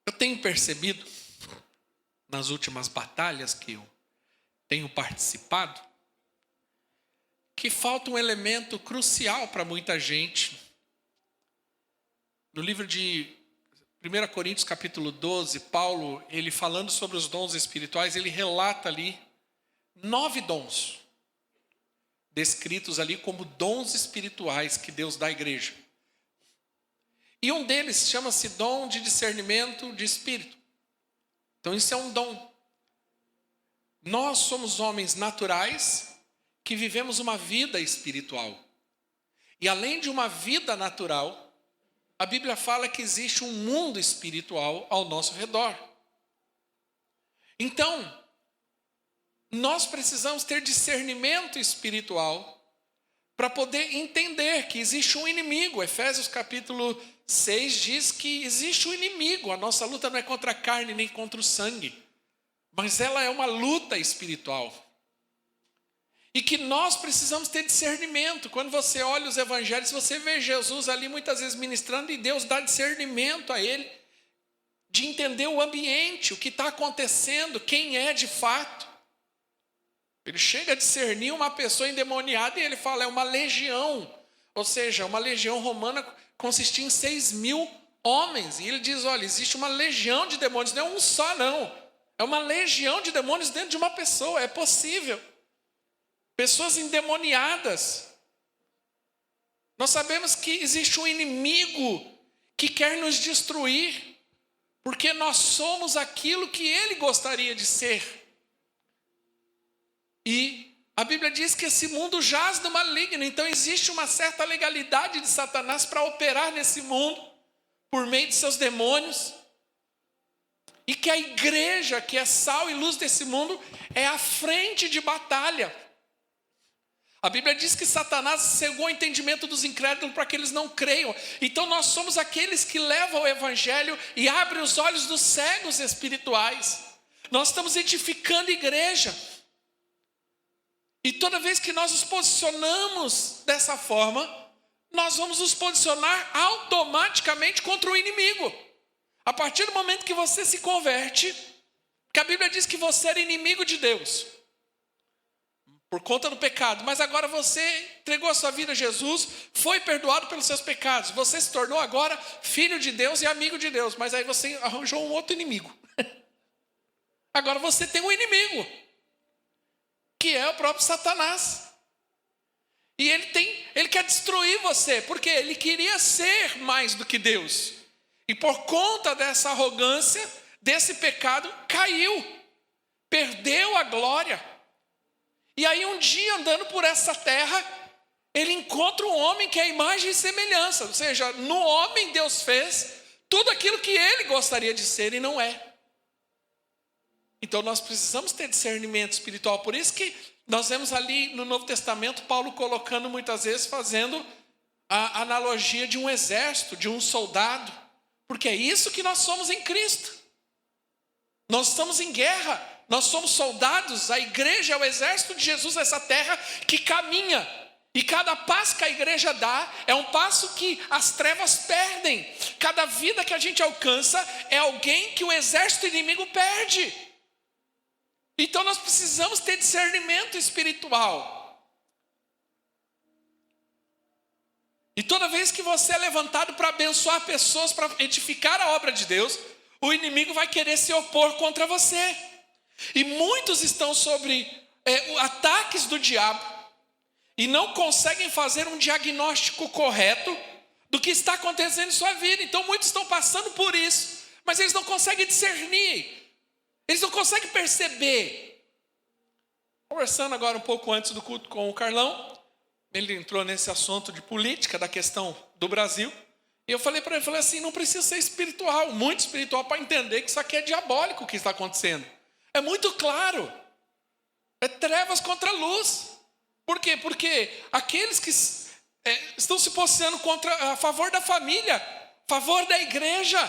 Eu tenho percebido, nas últimas batalhas que eu tenho participado, que falta um elemento crucial para muita gente. No livro de 1 Coríntios capítulo 12, Paulo, ele falando sobre os dons espirituais, ele relata ali 9 dons, descritos ali como dons espirituais que Deus dá à igreja. E um deles chama-se dom de discernimento de espírito. Então isso é um dom. Nós somos homens naturais que vivemos uma vida espiritual. E além de uma vida natural, a Bíblia fala que existe um mundo espiritual ao nosso redor. Então, nós precisamos ter discernimento espiritual para poder entender que existe um inimigo. Efésios capítulo 6 diz que existe um inimigo. A nossa luta não é contra a carne nem contra o sangue, mas ela é uma luta espiritual. E que nós precisamos ter discernimento. Quando você olha os evangelhos, você vê Jesus ali muitas vezes ministrando e Deus dá discernimento a ele de entender o ambiente, o que está acontecendo, quem é de fato. Ele chega a discernir uma pessoa endemoniada e ele fala, é uma legião. Ou seja, uma legião romana consistia em 6.000 homens. E ele diz, olha, existe uma legião de demônios, não é um só não. É uma legião de demônios dentro de uma pessoa, é possível. Pessoas endemoniadas. Nós sabemos que existe um inimigo que quer nos destruir, porque nós somos aquilo que ele gostaria de ser. E a Bíblia diz que esse mundo jaz no maligno, então existe uma certa legalidade de Satanás para operar nesse mundo, por meio de seus demônios. E que a igreja, que é sal e luz desse mundo, é a frente de batalha. A Bíblia diz que Satanás cegou o entendimento dos incrédulos para que eles não creiam. Então nós somos aqueles que levam o evangelho e abrem os olhos dos cegos espirituais. Nós estamos edificando igreja. E toda vez que nós nos posicionamos dessa forma, nós vamos nos posicionar automaticamente contra o inimigo. A partir do momento que você se converte, que a Bíblia diz que você era inimigo de Deus, por conta do pecado, mas agora você entregou a sua vida a Jesus, foi perdoado pelos seus pecados, você se tornou agora filho de Deus e amigo de Deus, mas aí você arranjou um outro inimigo. Agora você tem um inimigo, que é o próprio Satanás. E ele quer destruir você, porque ele queria ser mais do que Deus. E por conta dessa arrogância, desse pecado, caiu, perdeu a glória. E aí um dia, andando por essa terra, ele encontra um homem que é a imagem e semelhança. Ou seja, no homem Deus fez tudo aquilo que ele gostaria de ser e não é. Então nós precisamos ter discernimento espiritual. Por isso que nós vemos ali no Novo Testamento, Paulo colocando muitas vezes, fazendo a analogia de um exército, de um soldado. Porque é isso que nós somos em Cristo. Nós estamos em guerra. Nós somos soldados, a igreja é o exército de Jesus nessa terra que caminha. E cada passo que a igreja dá é um passo que as trevas perdem. Cada vida que a gente alcança é alguém que o exército inimigo perde. Então nós precisamos ter discernimento espiritual. E toda vez que você é levantado para abençoar pessoas, para edificar a obra de Deus, o inimigo vai querer se opor contra você. E muitos estão sobre ataques do diabo e não conseguem fazer um diagnóstico correto do que está acontecendo em sua vida. Então muitos estão passando por isso, mas eles não conseguem discernir, eles não conseguem perceber. Conversando agora um pouco antes do culto com o Carlão, ele entrou nesse assunto de política, da questão do Brasil, e eu falei para ele, falei assim, não precisa ser espiritual, muito espiritual, para entender que isso aqui é diabólico o que está acontecendo. É muito claro. É trevas contra a luz. Por quê? Porque aqueles que estão se posicionando a favor da família, a favor da igreja.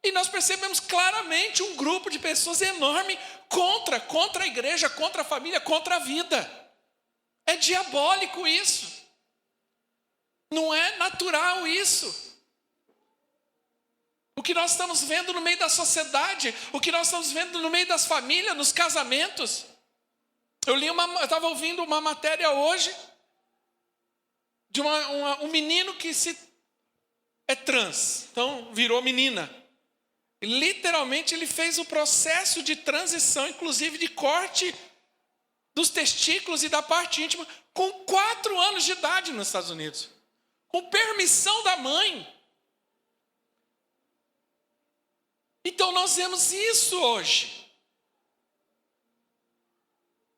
E nós percebemos claramente um grupo de pessoas enorme contra a igreja, contra a família, contra a vida. É diabólico isso. Não é natural isso. O o que nós estamos vendo no meio da sociedade, o que nós estamos vendo no meio das famílias, nos casamentos. Eu estava ouvindo uma matéria hoje de um menino que é trans, então virou menina. E, literalmente ele fez o processo de transição, inclusive de corte dos testículos e da parte íntima, com 4 anos de idade nos Estados Unidos, com permissão da mãe. Então nós vemos isso hoje.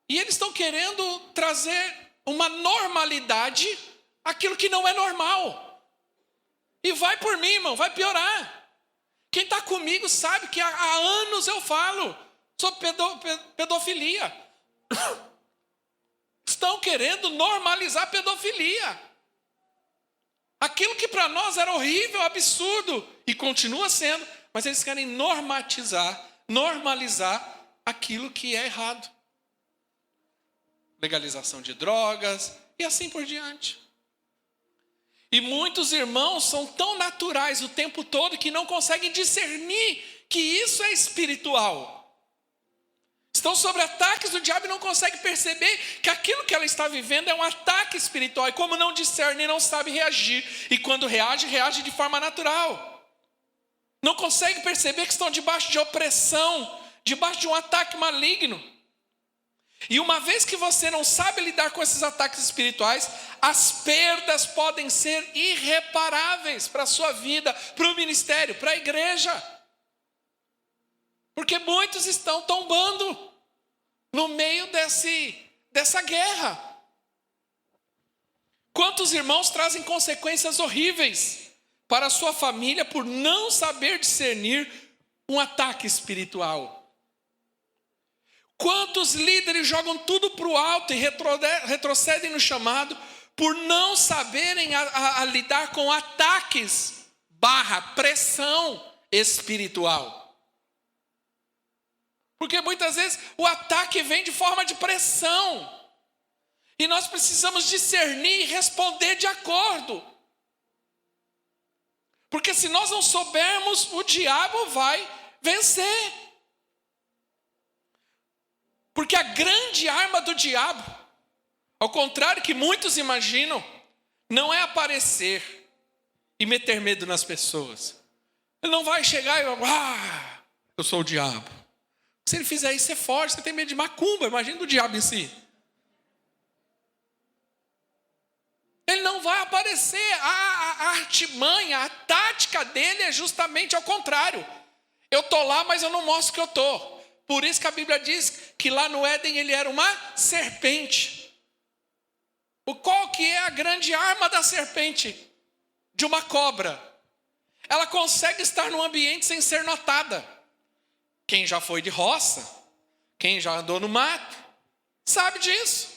E eles estão querendo trazer uma normalidade àquilo que não é normal. E vai por mim, irmão, vai piorar. Quem está comigo sabe que há anos eu falo sobre pedofilia. Estão querendo normalizar a pedofilia. Aquilo que para nós era horrível, absurdo, e continua sendo, mas eles querem normalizar aquilo que é errado. Legalização de drogas e assim por diante. E muitos irmãos são tão naturais o tempo todo que não conseguem discernir que isso é espiritual. Estão sob ataques do diabo e não conseguem perceber que aquilo que ela está vivendo é um ataque espiritual. E como não discerne, não sabe reagir. E quando reage de forma natural. Não conseguem perceber que estão debaixo de opressão, debaixo de um ataque maligno. E uma vez que você não sabe lidar com esses ataques espirituais, as perdas podem ser irreparáveis para a sua vida, para o ministério, para a igreja. Porque muitos estão tombando no meio dessa guerra. Quantos irmãos trazem consequências horríveis para a sua família por não saber discernir um ataque espiritual? Quantos líderes jogam tudo para o alto e retrocedem no chamado por não saberem a lidar com ataques / pressão espiritual? Porque muitas vezes o ataque vem de forma de pressão. E nós precisamos discernir e responder de acordo. Porque se nós não soubermos, o diabo vai vencer. Porque a grande arma do diabo, ao contrário que muitos imaginam, não é aparecer e meter medo nas pessoas. Ele não vai chegar e eu sou o diabo. Se ele fizer isso, é forte, você tem medo de macumba, imagina do diabo em si. Ele não vai aparecer, a artimanha, a tática dele é justamente ao contrário. Eu estou lá, mas eu não mostro que eu estou. Por isso que a Bíblia diz que lá no Éden ele era uma serpente. Qual que é a grande arma da serpente? De uma cobra. Ela consegue estar num ambiente sem ser notada. Quem já foi de roça, quem já andou no mato, sabe disso.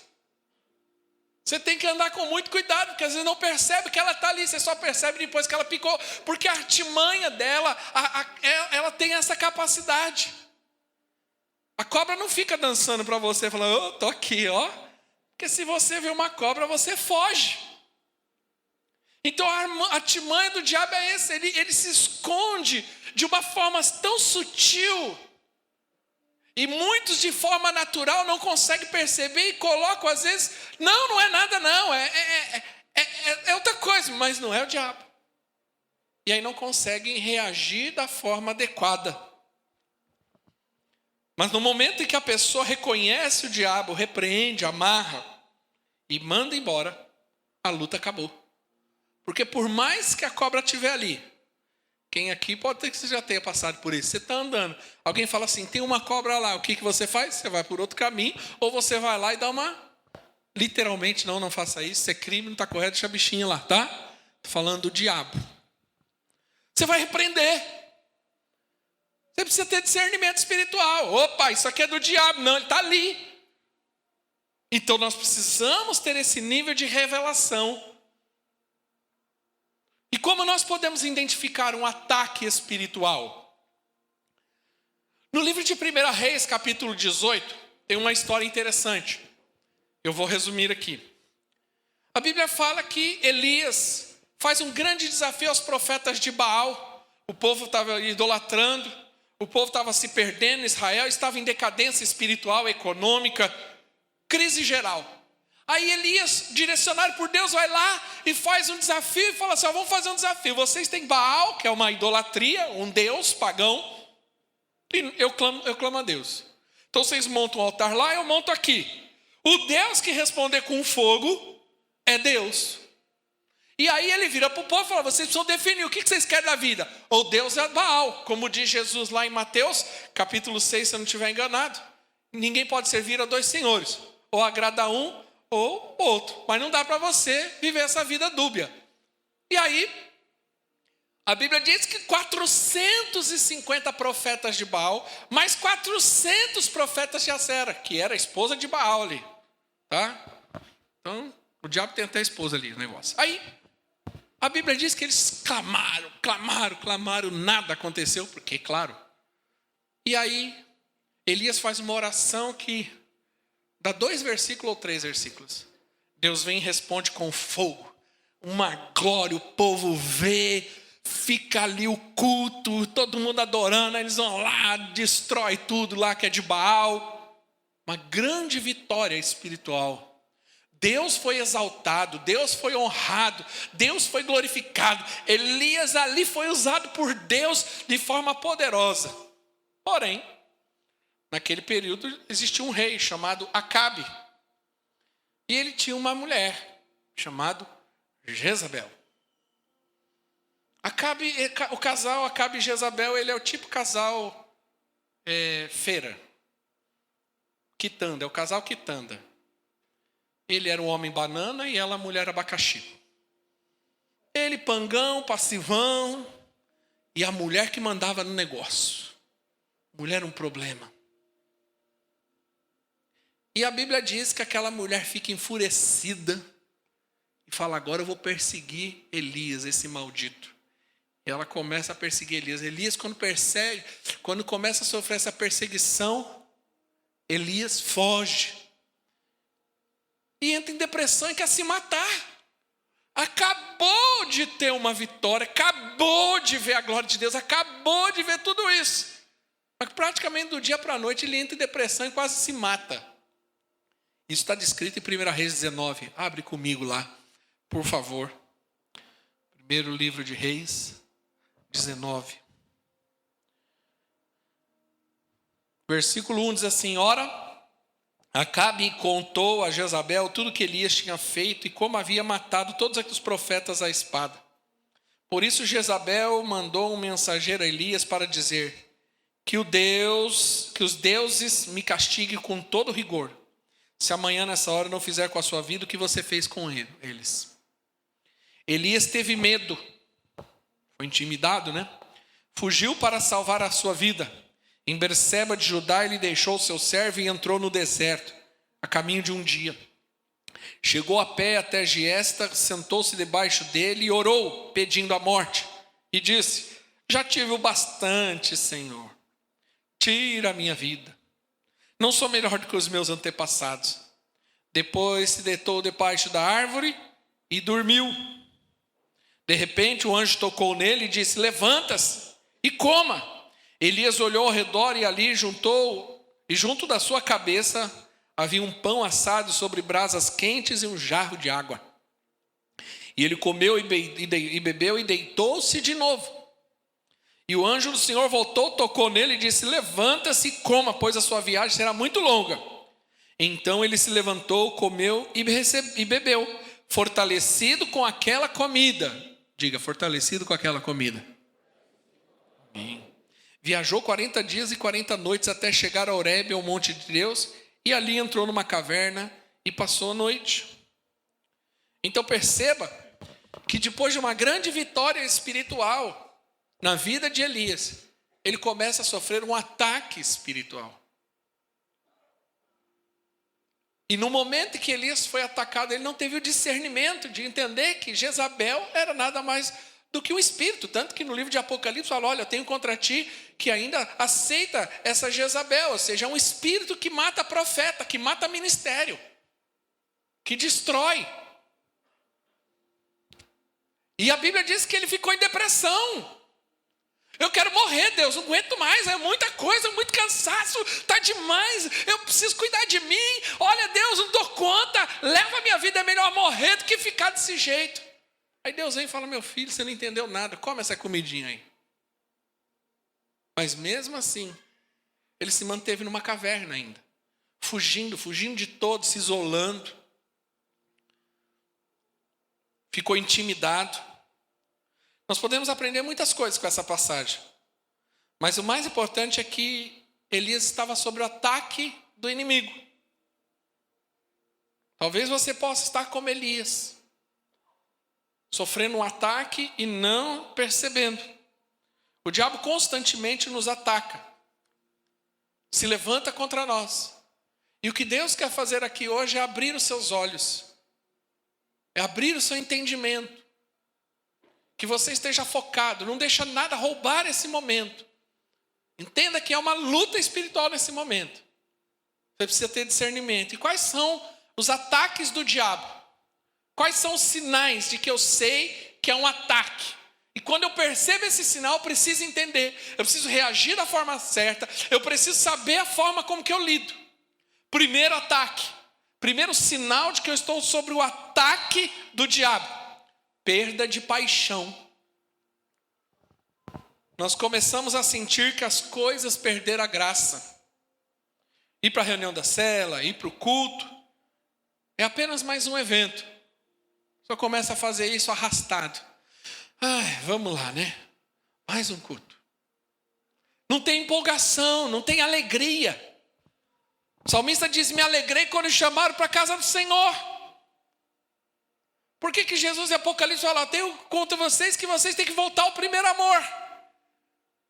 Você tem que andar com muito cuidado, porque às vezes não percebe que ela está ali, você só percebe depois que ela picou, porque a artimanha dela, ela tem essa capacidade. A cobra não fica dançando para você, falando, estou aqui, ó. Porque se você vê uma cobra, você foge. Então a artimanha do diabo é essa, ele se esconde de uma forma tão sutil. E muitos de forma natural não conseguem perceber e colocam às vezes, não é nada não, é outra coisa, mas não é o diabo. E aí não conseguem reagir da forma adequada. Mas no momento em que a pessoa reconhece o diabo, repreende, amarra e manda embora, a luta acabou. Porque por mais que a cobra estiver ali, quem aqui pode ter que você já tenha passado por isso. Você está andando, alguém fala assim, tem uma cobra lá, o que você faz? Você vai por outro caminho, ou você vai lá e dá uma... Literalmente, não faça isso, isso é crime, não está correto, deixa a bichinha lá, tá? Estou falando do diabo. Você vai repreender. Você precisa ter discernimento espiritual. Opa, isso aqui é do diabo. Não, ele está ali. Então nós precisamos ter esse nível de revelação. E como nós podemos identificar um ataque espiritual? No livro de 1 Reis, capítulo 18, tem uma história interessante. Eu vou resumir aqui. A Bíblia fala que Elias faz um grande desafio aos profetas de Baal o povo estava idolatrando, o povo estava se perdendo, Israel estava em decadência espiritual, econômica, crise geral. Aí Elias, direcionado por Deus, vai lá e faz um desafio e fala assim: vamos fazer um desafio. Vocês têm Baal, que é uma idolatria, um deus pagão, e eu clamo a Deus. Então vocês montam um altar lá, eu monto aqui. O Deus que responder com fogo é Deus. E aí ele vira para o povo e fala: vocês precisam definir o que vocês querem da vida. Ou Deus é Baal, como diz Jesus lá em Mateus, capítulo 6, se eu não estiver enganado. Ninguém pode servir a dois senhores. Ou agrada um ou outro. Mas não dá para você viver essa vida dúbia. E aí, a Bíblia diz que 450 profetas de Baal, mais 400 profetas de Acera, que era a esposa de Baal ali. Tá? Então, o diabo tem até a esposa ali, o negócio. Aí, a Bíblia diz que eles clamaram, nada aconteceu, porque, claro. E aí, Elias faz uma oração que dá 2 versículos ou 3 versículos. Deus vem e responde com fogo, uma glória, o povo vê, fica ali o culto, todo mundo adorando, eles vão lá, destrói tudo lá que é de Baal. Uma grande vitória espiritual. Deus foi exaltado, Deus foi honrado, Deus foi glorificado. Elias ali foi usado por Deus de forma poderosa. Porém, naquele período existia um rei chamado Acabe. E ele tinha uma mulher chamada Jezabel. O casal Acabe e Jezabel, ele é o tipo casal feira. Quitanda, é o casal quitanda. Ele era um homem banana e ela a mulher abacaxi. Ele pangão, passivão, e a mulher que mandava no negócio. Mulher um problema. E a Bíblia diz que aquela mulher fica enfurecida e fala: agora eu vou perseguir Elias, esse maldito. E ela começa a perseguir Elias. Elias, quando começa a sofrer essa perseguição, Elias foge. E entra em depressão e quer se matar. Acabou de ter uma vitória, acabou de ver a glória de Deus, acabou de ver tudo isso. Mas praticamente do dia para a noite ele entra em depressão e quase se mata. Isso está descrito em 1 Reis 19. Abre comigo lá, por favor. Primeiro livro de Reis 19. Versículo 1 diz assim: ora, Acabe contou a Jezabel tudo que Elias tinha feito e como havia matado todos os profetas à espada. Por isso Jezabel mandou um mensageiro a Elias para dizer: que os deuses me castiguem com todo rigor, se amanhã nessa hora não fizer com a sua vida o que você fez com eles. Elias teve medo, foi intimidado, né? Fugiu para salvar a sua vida. Em Berseba de Judá ele deixou seu servo e entrou no deserto, a caminho de um dia. Chegou a pé até Giesta, sentou-se debaixo dele e orou, pedindo a morte. E disse: já tive o bastante, Senhor. Tira a minha vida. Não sou melhor do que os meus antepassados. Depois se deitou debaixo da árvore e dormiu. De repente o anjo tocou nele e disse: levanta-se e coma. Elias olhou ao redor e ali junto da sua cabeça havia um pão assado sobre brasas quentes e um jarro de água. E ele comeu e bebeu e deitou-se de novo. E o anjo do Senhor voltou, tocou nele e disse: levanta-se e coma, pois a sua viagem será muito longa. Então ele se levantou, comeu e bebeu, fortalecido com aquela comida. Diga, fortalecido com aquela comida. Amém. Viajou 40 dias e 40 noites até chegar a Horebe, ao monte de Deus, e ali entrou numa caverna e passou a noite. Então perceba que depois de uma grande vitória espiritual na vida de Elias, ele começa a sofrer um ataque espiritual. E no momento em que Elias foi atacado, ele não teve o discernimento de entender que Jezabel era nada mais do que um espírito. Tanto que no livro de Apocalipse fala: olha, eu tenho contra ti que ainda aceita essa Jezabel, ou seja, é um espírito que mata profeta, que mata ministério, que destrói. E a Bíblia diz que ele ficou em depressão. Eu quero morrer, Deus, não aguento mais, é muita coisa, muito cansaço, está demais, eu preciso cuidar de mim. Olha, Deus, não dou conta, leva a minha vida, é melhor morrer do que ficar desse jeito. Aí Deus vem e fala, meu filho, você não entendeu nada, come essa comidinha aí. Mas mesmo assim, ele se manteve numa caverna ainda, fugindo de todos, se isolando. Ficou intimidado. Nós podemos aprender muitas coisas com essa passagem. Mas o mais importante é que Elias estava sob o ataque do inimigo. Talvez você possa estar como Elias, sofrendo um ataque e não percebendo. O diabo constantemente nos ataca, se levanta contra nós. E o que Deus quer fazer aqui hoje é abrir os seus olhos, é abrir o seu entendimento, que você esteja focado, não deixa nada roubar esse momento. Entenda que é uma luta espiritual nesse momento. Você precisa ter discernimento. E quais são os ataques do diabo? Quais são os sinais de que eu sei que é um ataque? E quando eu percebo esse sinal, eu preciso entender. Eu preciso reagir da forma certa. Eu preciso saber a forma como que eu lido. Primeiro ataque. Primeiro sinal de que eu estou sobre o ataque do diabo. Perda de paixão. Nós começamos a sentir que as coisas perderam a graça. Ir para a reunião da cela, ir para o culto, é apenas mais um evento. Só começa a fazer isso arrastado. Vamos lá, né? Mais um culto. Não tem empolgação, não tem alegria. O salmista diz, me alegrei quando chamaram para a casa do Senhor. Por que Jesus em Apocalipse fala, tenho contra vocês que vocês têm que voltar ao primeiro amor?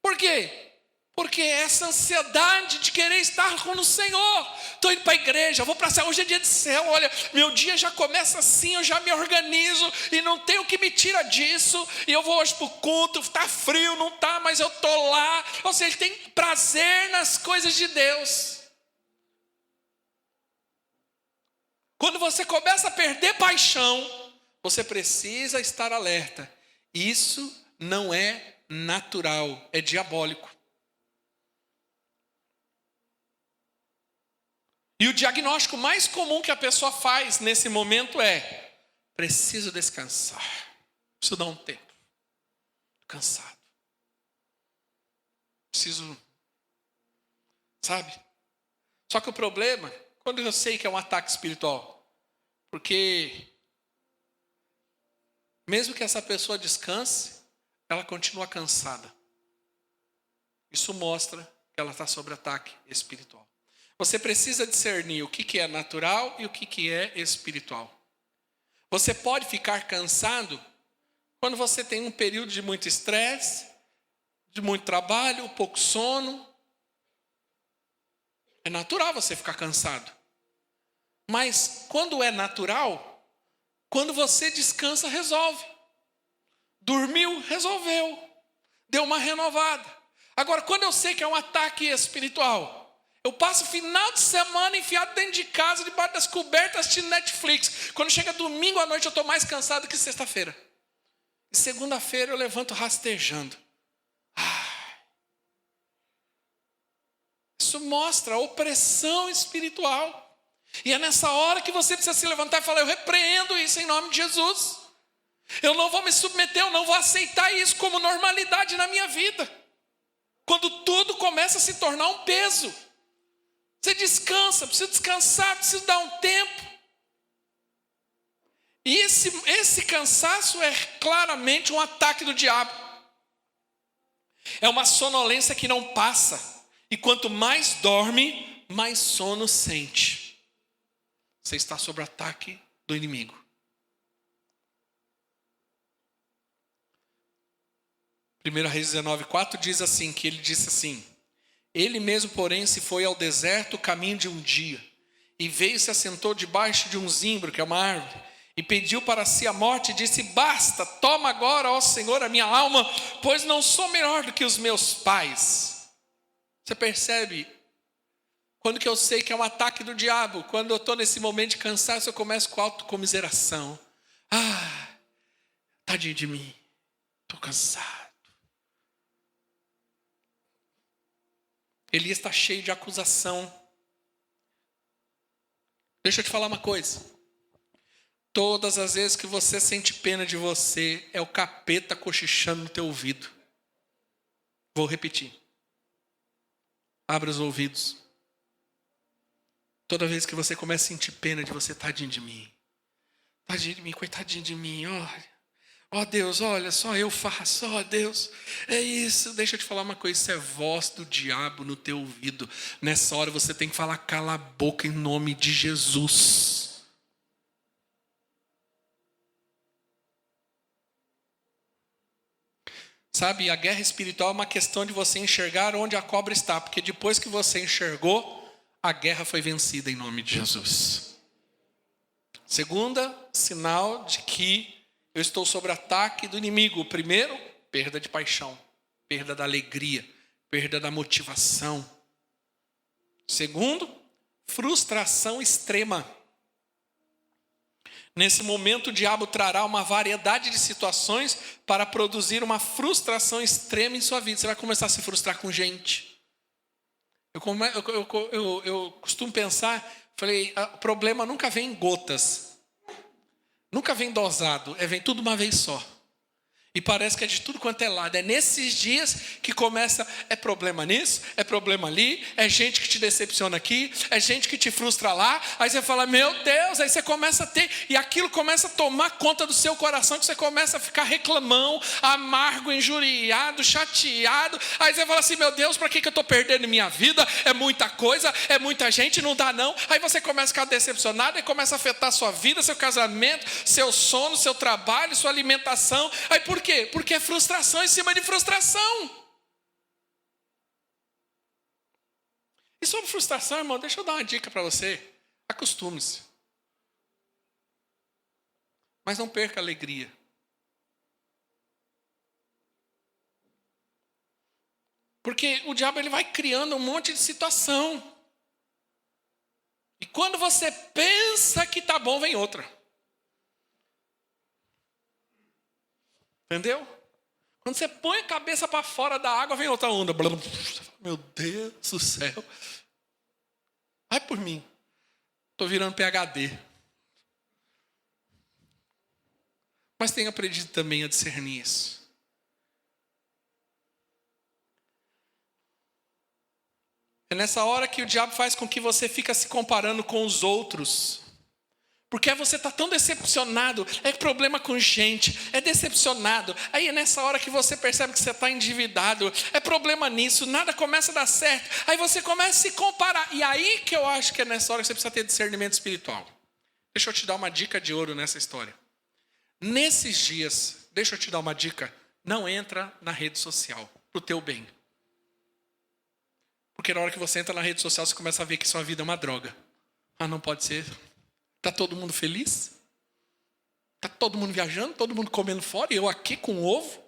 Por quê? Porque essa ansiedade de querer estar com o Senhor. Estou indo para a igreja, vou para a célula, hoje é dia de célula, olha, meu dia já começa assim, eu já me organizo e não tem o que me tira disso. E eu vou hoje para o culto, está frio, não está, mas eu estou lá. Ou seja, ele tem prazer nas coisas de Deus. Quando você começa a perder paixão, você precisa estar alerta. Isso não é natural, é diabólico. E o diagnóstico mais comum que a pessoa faz nesse momento é: preciso descansar, preciso dar um tempo, estou cansado, preciso, sabe? Só que o problema, quando eu sei que é um ataque espiritual, porque mesmo que essa pessoa descanse, ela continua cansada. Isso mostra que ela está sob ataque espiritual. Você precisa discernir o que é natural e o que é espiritual. Você pode ficar cansado quando você tem um período de muito estresse, de muito trabalho, pouco sono. É natural você ficar cansado. Mas quando é natural, quando você descansa, resolve. Dormiu, resolveu. Deu uma renovada. Agora, quando eu sei que é um ataque espiritual, eu passo o final de semana enfiado dentro de casa, debaixo das cobertas, assistindo Netflix. Quando chega domingo à noite, eu estou mais cansado que sexta-feira. E segunda-feira eu levanto rastejando. Isso mostra a opressão espiritual. E é nessa hora que você precisa se levantar e falar: eu repreendo isso em nome de Jesus. Eu não vou me submeter, eu não vou aceitar isso como normalidade na minha vida. Quando tudo começa a se tornar um peso. Você descansa, precisa descansar, precisa dar um tempo. E esse cansaço é claramente um ataque do diabo. É uma sonolência que não passa. E quanto mais dorme, mais sono sente. Você está sob o ataque do inimigo. 1 Reis 19:4 diz assim, que ele disse assim: ele mesmo, porém, se foi ao deserto o caminho de um dia, e veio e se assentou debaixo de um zimbro, que é uma árvore, e pediu para si a morte, e disse: basta, toma agora, ó Senhor, a minha alma, pois não sou melhor do que os meus pais. Você percebe? Quando que eu sei que é um ataque do diabo? Quando eu estou nesse momento de cansaço, eu começo com autocomiseração. Tadinho de mim, estou cansado. Elias está cheio de acusação. Deixa eu te falar uma coisa. Todas as vezes que você sente pena de você, é o capeta cochichando no teu ouvido. Vou repetir. Abra os ouvidos. Toda vez que você começa a sentir pena de você, tadinho de mim. Tadinho de mim, coitadinho de mim, olha. Ó Deus, olha, só eu faço, ó Deus, é isso. Deixa eu te falar uma coisa, isso é voz do diabo no teu ouvido. Nessa hora você tem que falar, cala a boca em nome de Jesus. Sabe, a guerra espiritual é uma questão de você enxergar onde a cobra está, porque depois que você enxergou, a guerra foi vencida em nome de Jesus. Segunda, sinal de que eu estou sob ataque do inimigo. O primeiro, perda de paixão, perda da alegria, perda da motivação. Segundo, frustração extrema. Nesse momento, o diabo trará uma variedade de situações para produzir uma frustração extrema em sua vida. Você vai começar a se frustrar com gente. Eu costumo pensar, falei, o problema nunca vem em gotas. Nunca vem dosado, vem tudo uma vez só. E parece que é de tudo quanto é lado. É nesses dias que começa, é problema nisso, é problema ali, é gente que te decepciona aqui, é gente que te frustra lá. Aí você fala, meu Deus, aí você começa a ter, e aquilo começa a tomar conta do seu coração, que você começa a ficar reclamão, amargo, injuriado, chateado. Aí você fala assim, meu Deus, para que eu estou perdendo minha vida? É muita coisa, é muita gente, não dá não. Aí você começa a ficar decepcionado, e começa a afetar a sua vida, seu casamento, seu sono, seu trabalho, sua alimentação. Aí por quê? Porque é frustração em cima de frustração. E sobre frustração, irmão, deixa eu dar uma dica para você. Acostume-se. Mas não perca a alegria. Porque o diabo ele vai criando um monte de situação. E quando você pensa que tá bom, vem outra. Entendeu? Quando você põe a cabeça para fora da água, vem outra onda. Meu Deus do céu. Vai por mim. Estou virando PhD. Mas tenho aprendido também a discernir isso. É nessa hora que o diabo faz com que você fique se comparando com os outros. Porque você está tão decepcionado, é problema com gente, é decepcionado. Aí é nessa hora que você percebe que você está endividado, é problema nisso, nada começa a dar certo. Aí você começa a se comparar. E aí que eu acho que é nessa hora que você precisa ter discernimento espiritual. Deixa eu te dar uma dica de ouro nessa história. Nesses dias, deixa eu te dar uma dica, não entra na rede social, para o teu bem. Porque na hora que você entra na rede social, você começa a ver que sua vida é uma droga. Ah, não pode ser. Está todo mundo feliz? Está todo mundo viajando? Todo mundo comendo fora? E eu aqui com ovo?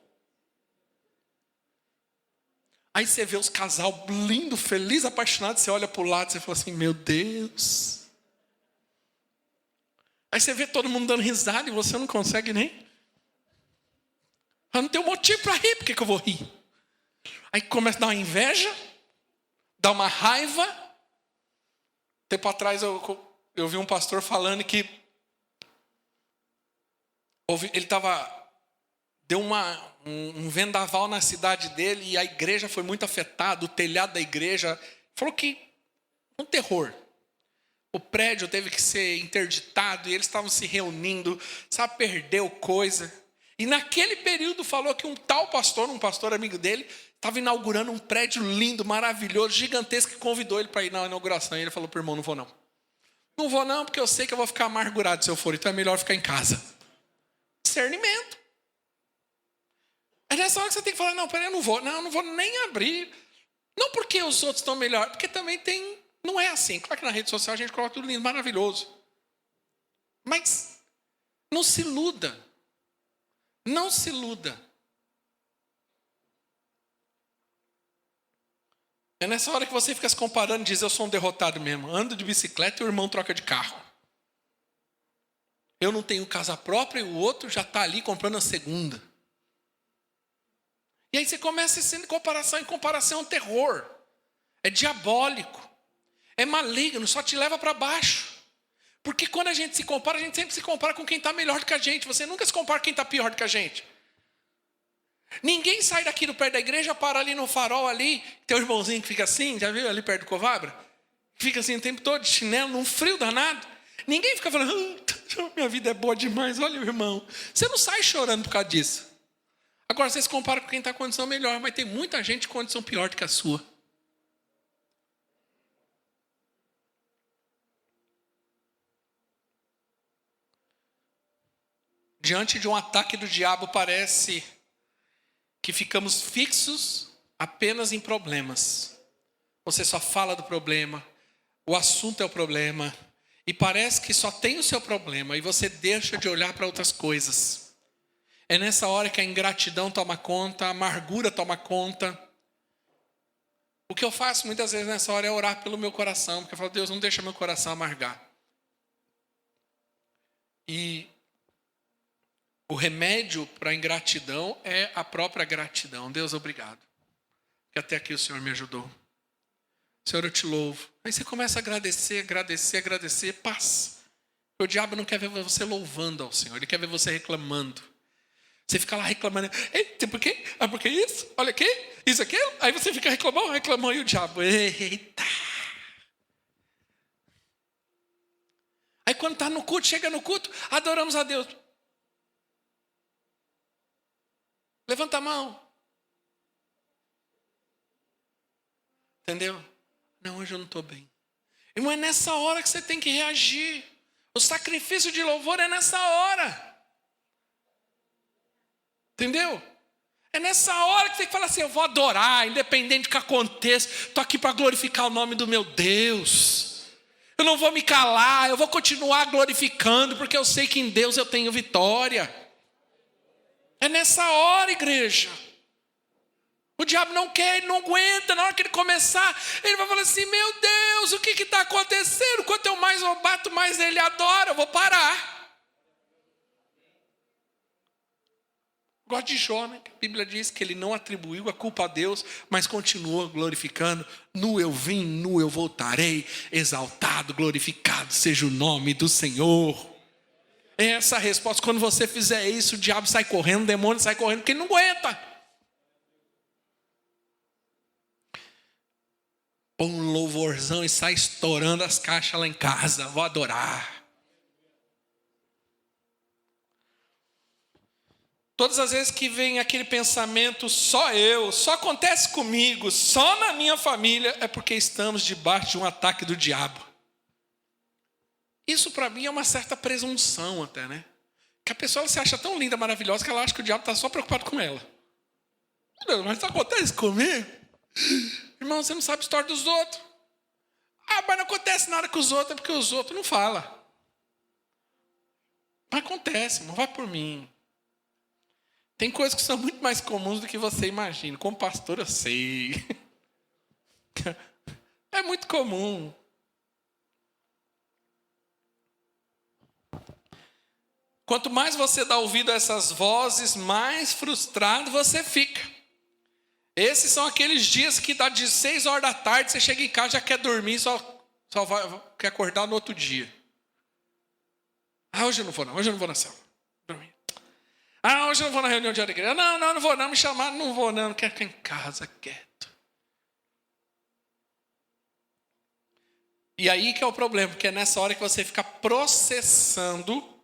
Aí você vê os casal lindo, feliz, apaixonado. Você olha para o lado e você fala assim, meu Deus. Aí você vê todo mundo dando risada e você não consegue nem. Eu não tenho motivo para rir, por que eu vou rir? Aí começa a dar uma inveja, dá uma raiva. Tempo atrás eu vi um pastor falando que ele deu um vendaval na cidade dele e a igreja foi muito afetada, o telhado da igreja, falou que um terror. O prédio teve que ser interditado e eles estavam se reunindo, sabe, perdeu coisa. E naquele período falou que um tal pastor, um pastor amigo dele, estava inaugurando um prédio lindo, maravilhoso, gigantesco, que convidou ele para ir na inauguração. E ele falou para o irmão, não vou não. Não vou não, porque eu sei que eu vou ficar amargurado se eu for, então é melhor ficar em casa. Discernimento. É nessa hora que você tem que falar, não, peraí, eu não vou nem abrir. Não porque os outros estão melhor, porque também tem, não é assim. Claro que na rede social a gente coloca tudo lindo, maravilhoso. Mas não se iluda. Não se iluda. É nessa hora que você fica se comparando e diz, eu sou um derrotado mesmo. Ando de bicicleta e o irmão troca de carro. Eu não tenho casa própria e o outro já está ali comprando a segunda. E aí você começa a ser de comparação em comparação, é um terror. é diabólico, é maligno, só te leva para baixo. Porque quando a gente se compara, a gente sempre se compara com quem está melhor do que a gente. Você nunca se compara com quem está pior do que a gente. Ninguém sai daqui do pé da igreja, para ali no farol ali, tem um irmãozinho que fica assim, já viu ali perto do Covabra? Fica assim o tempo todo de chinelo, num frio danado. Ninguém fica falando, minha vida é boa demais, olha o irmão. Você não sai chorando por causa disso. Agora você se compara com quem está em condição melhor, mas tem muita gente em condição pior do que a sua. Diante de um ataque do diabo, parece que ficamos fixos apenas em problemas. Você só fala do problema, o assunto é o problema, e parece que só tem o seu problema, e você deixa de olhar para outras coisas. É nessa hora que a ingratidão toma conta, a amargura toma conta. O que eu faço muitas vezes nessa hora é orar pelo meu coração, porque eu falo, Deus, não deixa meu coração amargar. E o remédio para a ingratidão é a própria gratidão. Deus, obrigado. Que até aqui o Senhor me ajudou. Senhor, eu te louvo. Aí você começa a agradecer, paz. O diabo não quer ver você louvando ao Senhor, ele quer ver você reclamando. Você fica lá reclamando. Eita, por quê? Ah, por que isso? Olha aqui, isso, aquilo. Aí você fica reclamando, e o diabo, eita. Aí quando está no culto, chega no culto, adoramos a Deus. Levanta a mão. Entendeu? Não, hoje eu não estou bem. Irmão, é nessa hora que você tem que reagir. O sacrifício de louvor é nessa hora. Entendeu? É nessa hora que você tem que falar assim, eu vou adorar, independente do que aconteça. Estou aqui para glorificar o nome do meu Deus. Eu não vou me calar, eu vou continuar glorificando, porque eu sei que em Deus eu tenho vitória. É nessa hora, igreja. O diabo não quer, ele não aguenta. Na hora que ele começar, ele vai falar assim, meu Deus, o que está acontecendo? Quanto eu mais eu bato, mais ele adora, eu vou parar. Gosto de Jó, né? A Bíblia diz que ele não atribuiu a culpa a Deus, mas continuou glorificando. Nu eu vim, nu eu voltarei, exaltado, glorificado seja o nome do Senhor. É essa a resposta. Quando você fizer isso, o diabo sai correndo, o demônio sai correndo, porque ele não aguenta. Põe um louvorzão e sai estourando as caixas lá em casa. Vou adorar. Todas as vezes que vem aquele pensamento, só eu, só acontece comigo, só na minha família, é porque estamos debaixo de um ataque do diabo. Isso para mim é uma certa presunção até, né? Que a pessoa se acha tão linda, maravilhosa, que ela acha que o diabo está só preocupado com ela. Mas isso acontece comigo? Irmão, você não sabe a história dos outros. Ah, mas não acontece nada com os outros, é porque os outros não falam. Mas acontece, não vai por mim. Tem coisas que são muito mais comuns do que você imagina. Como pastor, eu sei. É muito comum. Quanto mais você dá ouvido a essas vozes, mais frustrado você fica. Esses são aqueles dias que dá de 6 horas da tarde, você chega em casa, já quer dormir, só quer acordar no outro dia. Ah, hoje eu não vou não, hoje eu não vou na célula. Dormir. Ah, hoje eu não vou na reunião de igreja. Não vou não, me chamaram, não vou não, quero ficar em casa quieto. E aí que é o problema, porque é nessa hora que você fica processando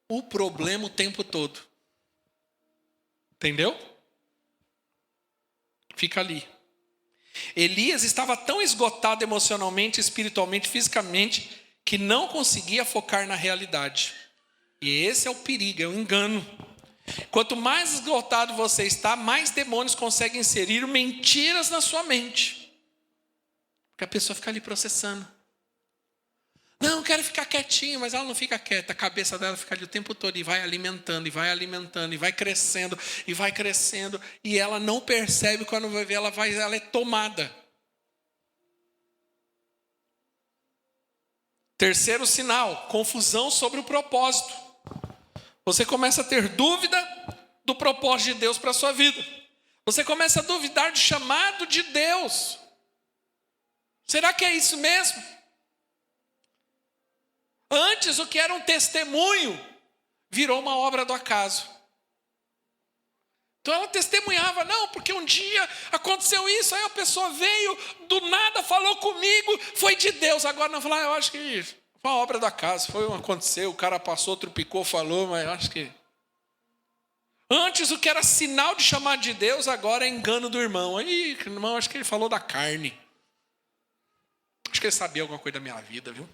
o problema o tempo todo. Entendeu? Fica ali. Elias estava tão esgotado emocionalmente, espiritualmente, fisicamente, que não conseguia focar na realidade. E esse é o perigo, é o engano. Quanto mais esgotado você está, mais demônios conseguem inserir mentiras na sua mente. Porque a pessoa fica ali processando. Não, quero ficar quietinho, mas ela não fica quieta. A cabeça dela fica ali o tempo todo e vai alimentando, e vai alimentando, e vai crescendo, e vai crescendo. E ela não percebe, quando vai ver, ela é tomada. Terceiro sinal, confusão sobre o propósito. Você começa a ter dúvida do propósito de Deus para a sua vida. Você começa a duvidar do chamado de Deus. Será que é isso mesmo? Antes, o que era um testemunho virou uma obra do acaso. Então ela testemunhava, não, porque um dia aconteceu isso, aí a pessoa veio, do nada falou comigo, foi de Deus. Agora não, falar, eu acho que foi uma obra do acaso, aconteceu, o cara passou, trupicou, falou, mas eu acho que... Antes o que era sinal de chamar de Deus, agora é engano do irmão. Aí, irmão, acho que ele falou da carne. Acho que ele sabia alguma coisa da minha vida, viu?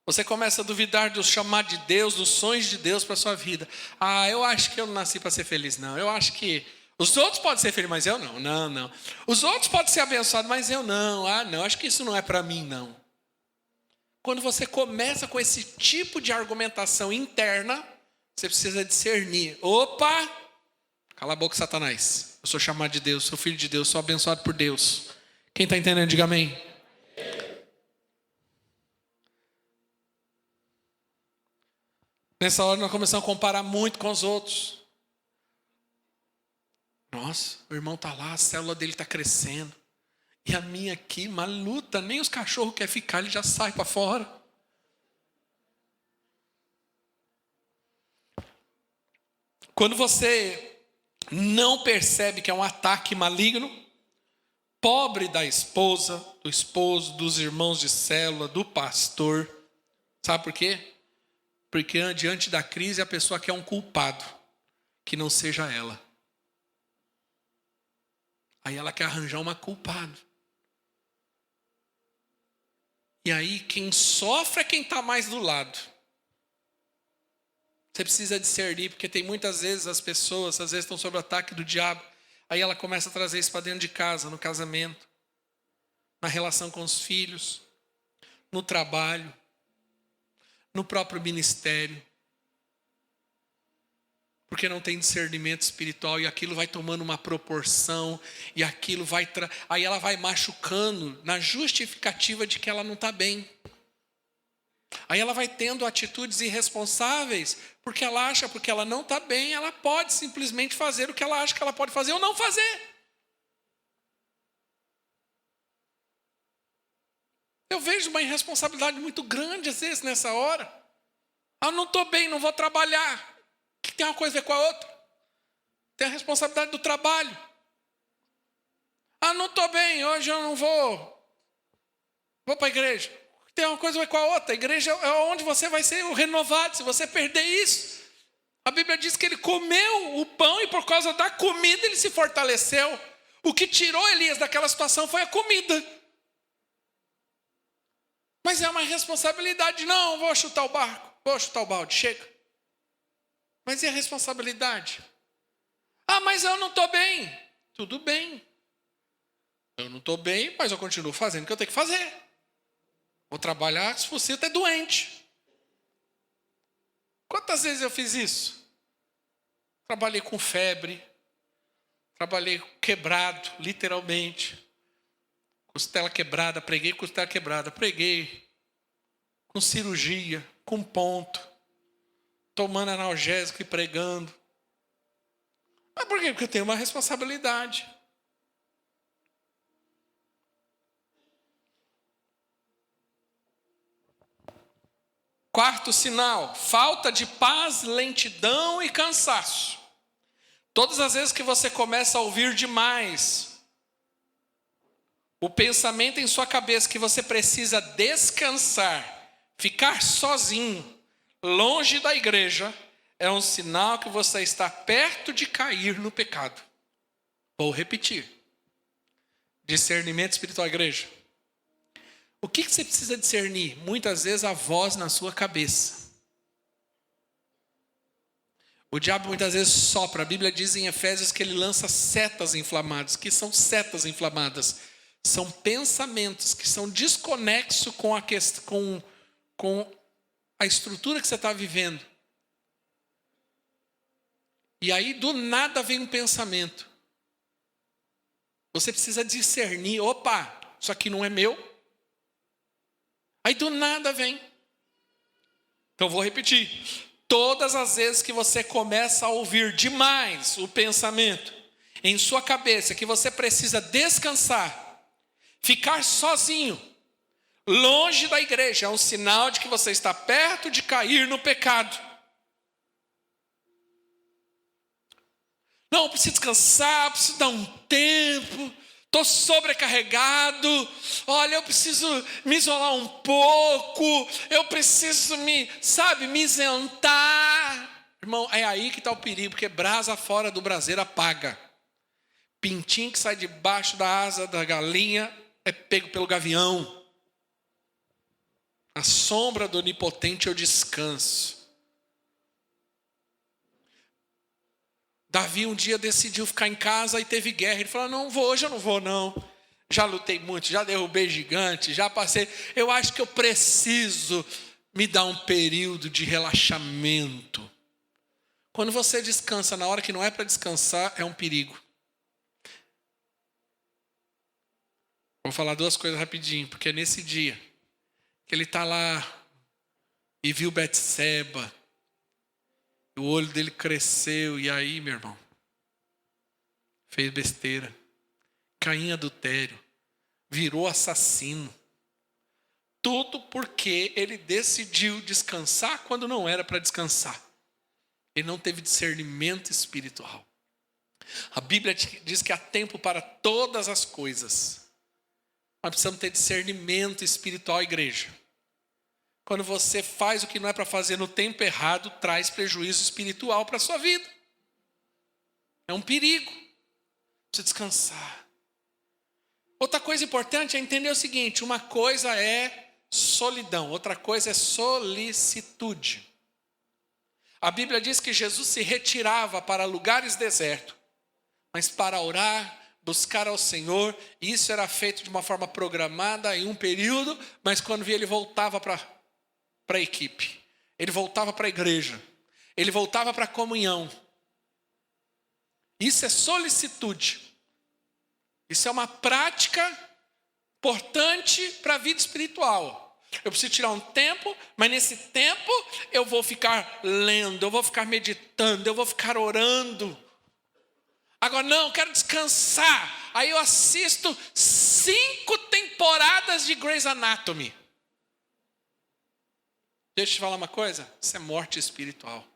Você começa a duvidar do chamado de Deus, dos sonhos de Deus para a sua vida. Ah, eu acho que eu não nasci para ser feliz, não. Eu acho que os outros podem ser felizes, mas eu não. Não. Os outros podem ser abençoados, mas eu não. Ah, não, acho que isso não é para mim, não. Quando você começa com esse tipo de argumentação interna, você precisa discernir. Opa! Cala a boca, Satanás. Eu sou chamado de Deus, sou filho de Deus, sou abençoado por Deus. Quem está entendendo, diga amém. Nessa hora nós começamos a comparar muito com os outros. Nossa, o irmão está lá, a célula dele está crescendo. E a minha aqui, uma luta, nem os cachorros querem ficar, ele já sai para fora. Quando você não percebe que é um ataque maligno, pobre da esposa, do esposo, dos irmãos de célula, do pastor. Sabe por quê? Porque diante da crise a pessoa quer um culpado, que não seja ela. Aí ela quer arranjar uma culpada. E aí quem sofre é quem está mais do lado. Você precisa discernir, porque tem muitas vezes as pessoas, às vezes estão sob o ataque do diabo. Aí ela começa a trazer isso para dentro de casa, no casamento, na relação com os filhos, no trabalho, no próprio ministério. Porque não tem discernimento espiritual e aquilo vai tomando uma proporção e aquilo vai... Aí ela vai machucando na justificativa de que ela não está bem. Aí ela vai tendo atitudes irresponsáveis porque ela acha, porque ela não está bem, ela pode simplesmente fazer o que ela acha que ela pode fazer ou não fazer. Eu vejo uma irresponsabilidade muito grande às vezes nessa hora. Eu não estou bem, não vou trabalhar. O que tem uma coisa a ver com a outra? Tem a responsabilidade do trabalho. Ah, não estou bem, hoje eu não vou para a igreja. Tem uma coisa a ver com a outra. A igreja é onde você vai ser renovado. Se você perder isso, a Bíblia diz que ele comeu o pão e por causa da comida ele se fortaleceu. O que tirou Elias daquela situação foi a comida. Mas é uma responsabilidade. Não, vou chutar o barco, vou chutar o balde, chega. Mas e a responsabilidade? Ah, mas eu não estou bem. Tudo bem. Eu não estou bem, mas eu continuo fazendo o que eu tenho que fazer. Vou trabalhar se você está doente. Quantas vezes eu fiz isso? Trabalhei com febre. Trabalhei quebrado, literalmente. Costela quebrada, preguei costela quebrada. Preguei com cirurgia, com ponto. Tomando analgésico e pregando. Mas por quê? Porque eu tenho uma responsabilidade. Quarto sinal, falta de paz, lentidão e cansaço. Todas as vezes que você começa a ouvir demais, o pensamento em sua cabeça que você precisa descansar, ficar sozinho, longe da igreja, é um sinal que você está perto de cair no pecado. Vou repetir. Discernimento espiritual, igreja. O que você precisa discernir? Muitas vezes a voz na sua cabeça. O diabo muitas vezes sopra. A Bíblia diz em Efésios que ele lança setas inflamadas. O que são setas inflamadas? São pensamentos que são desconexos com a estrutura que você está vivendo. E aí do nada vem um pensamento. Você precisa discernir. Opa, isso aqui não é meu. Aí do nada vem. Então vou repetir. Todas as vezes que você começa a ouvir demais o pensamento em sua cabeça, que você precisa descansar, Ficar sozinho, longe da igreja, é um sinal de que você está perto de cair no pecado. Não, eu preciso descansar, preciso dar um tempo, estou sobrecarregado, olha, eu preciso me isolar um pouco, eu preciso me isentar. Irmão, é aí que está o perigo, porque brasa fora do braseiro apaga. Pintinho que sai debaixo da asa da galinha é pego pelo gavião. A sombra do onipotente é o descanso. Davi um dia decidiu ficar em casa e teve guerra. Ele falou, não vou, hoje eu não vou não. Já lutei muito, já derrubei gigante, já passei. Eu acho que eu preciso me dar um período de relaxamento. Quando você descansa na hora que não é para descansar, é um perigo. Vou falar duas coisas rapidinho, porque é nesse dia que ele está lá e viu Betseba. O olho dele cresceu e aí, meu irmão, fez besteira. Caiu em adultério. Virou assassino. Tudo porque ele decidiu descansar quando não era para descansar. Ele não teve discernimento espiritual. A Bíblia diz que há tempo para todas as coisas. Nós precisamos ter discernimento espiritual, igreja. Quando você faz o que não é para fazer no tempo errado, traz prejuízo espiritual para a sua vida. É um perigo. Precisa descansar. Outra coisa importante é entender o seguinte: uma coisa é solidão, outra coisa é solicitude. A Bíblia diz que Jesus se retirava para lugares desertos, mas para orar, buscar ao Senhor, e isso era feito de uma forma programada em um período, mas quando via ele voltava para a equipe, ele voltava para a igreja, ele voltava para a comunhão. Isso é solicitude. Isso é uma prática importante para a vida espiritual. Eu preciso tirar um tempo, mas nesse tempo eu vou ficar lendo, eu vou ficar meditando, eu vou ficar orando. Agora não, eu quero descansar. Aí eu assisto 5 temporadas de Grey's Anatomy. Deixa eu te falar uma coisa, isso é morte espiritual.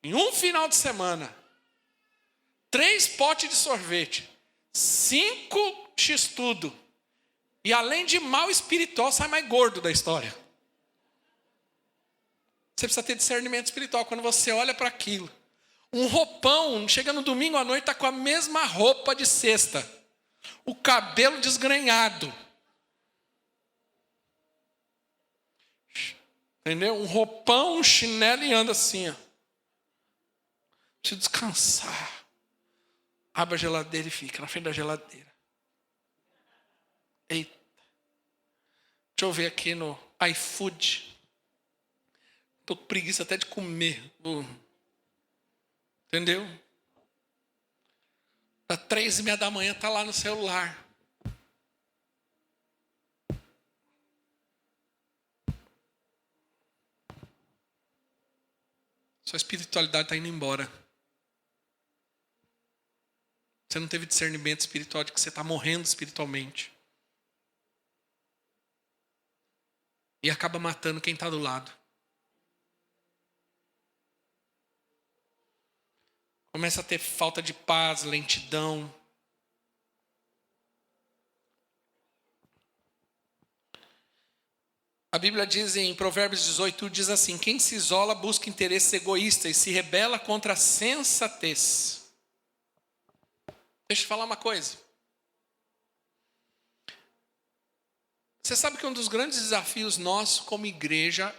Em um final de semana, 3 potes de sorvete, 5 x-tudo, e além de mal espiritual, sai mais gordo da história. Você precisa ter discernimento espiritual. Quando você olha para aquilo, um roupão, chega no domingo à noite, está com a mesma roupa de sexta, o cabelo desgrenhado. Entendeu? Um roupão, um chinelo e anda assim, ó. Preciso descansar. Abre a geladeira e fica na frente da geladeira. Eita. Deixa eu ver aqui no iFood. Estou com preguiça até de comer. Entendeu? Às 3:30 da manhã está lá no celular. Sua espiritualidade está indo embora. Você não teve discernimento espiritual de que você está morrendo espiritualmente. E acaba matando quem está do lado. Começa a ter falta de paz, lentidão. A Bíblia diz em Provérbios 18, diz assim: quem se isola busca interesses egoístas e se rebela contra a sensatez. Deixa eu te falar uma coisa. Você sabe que um dos grandes desafios nossos como igreja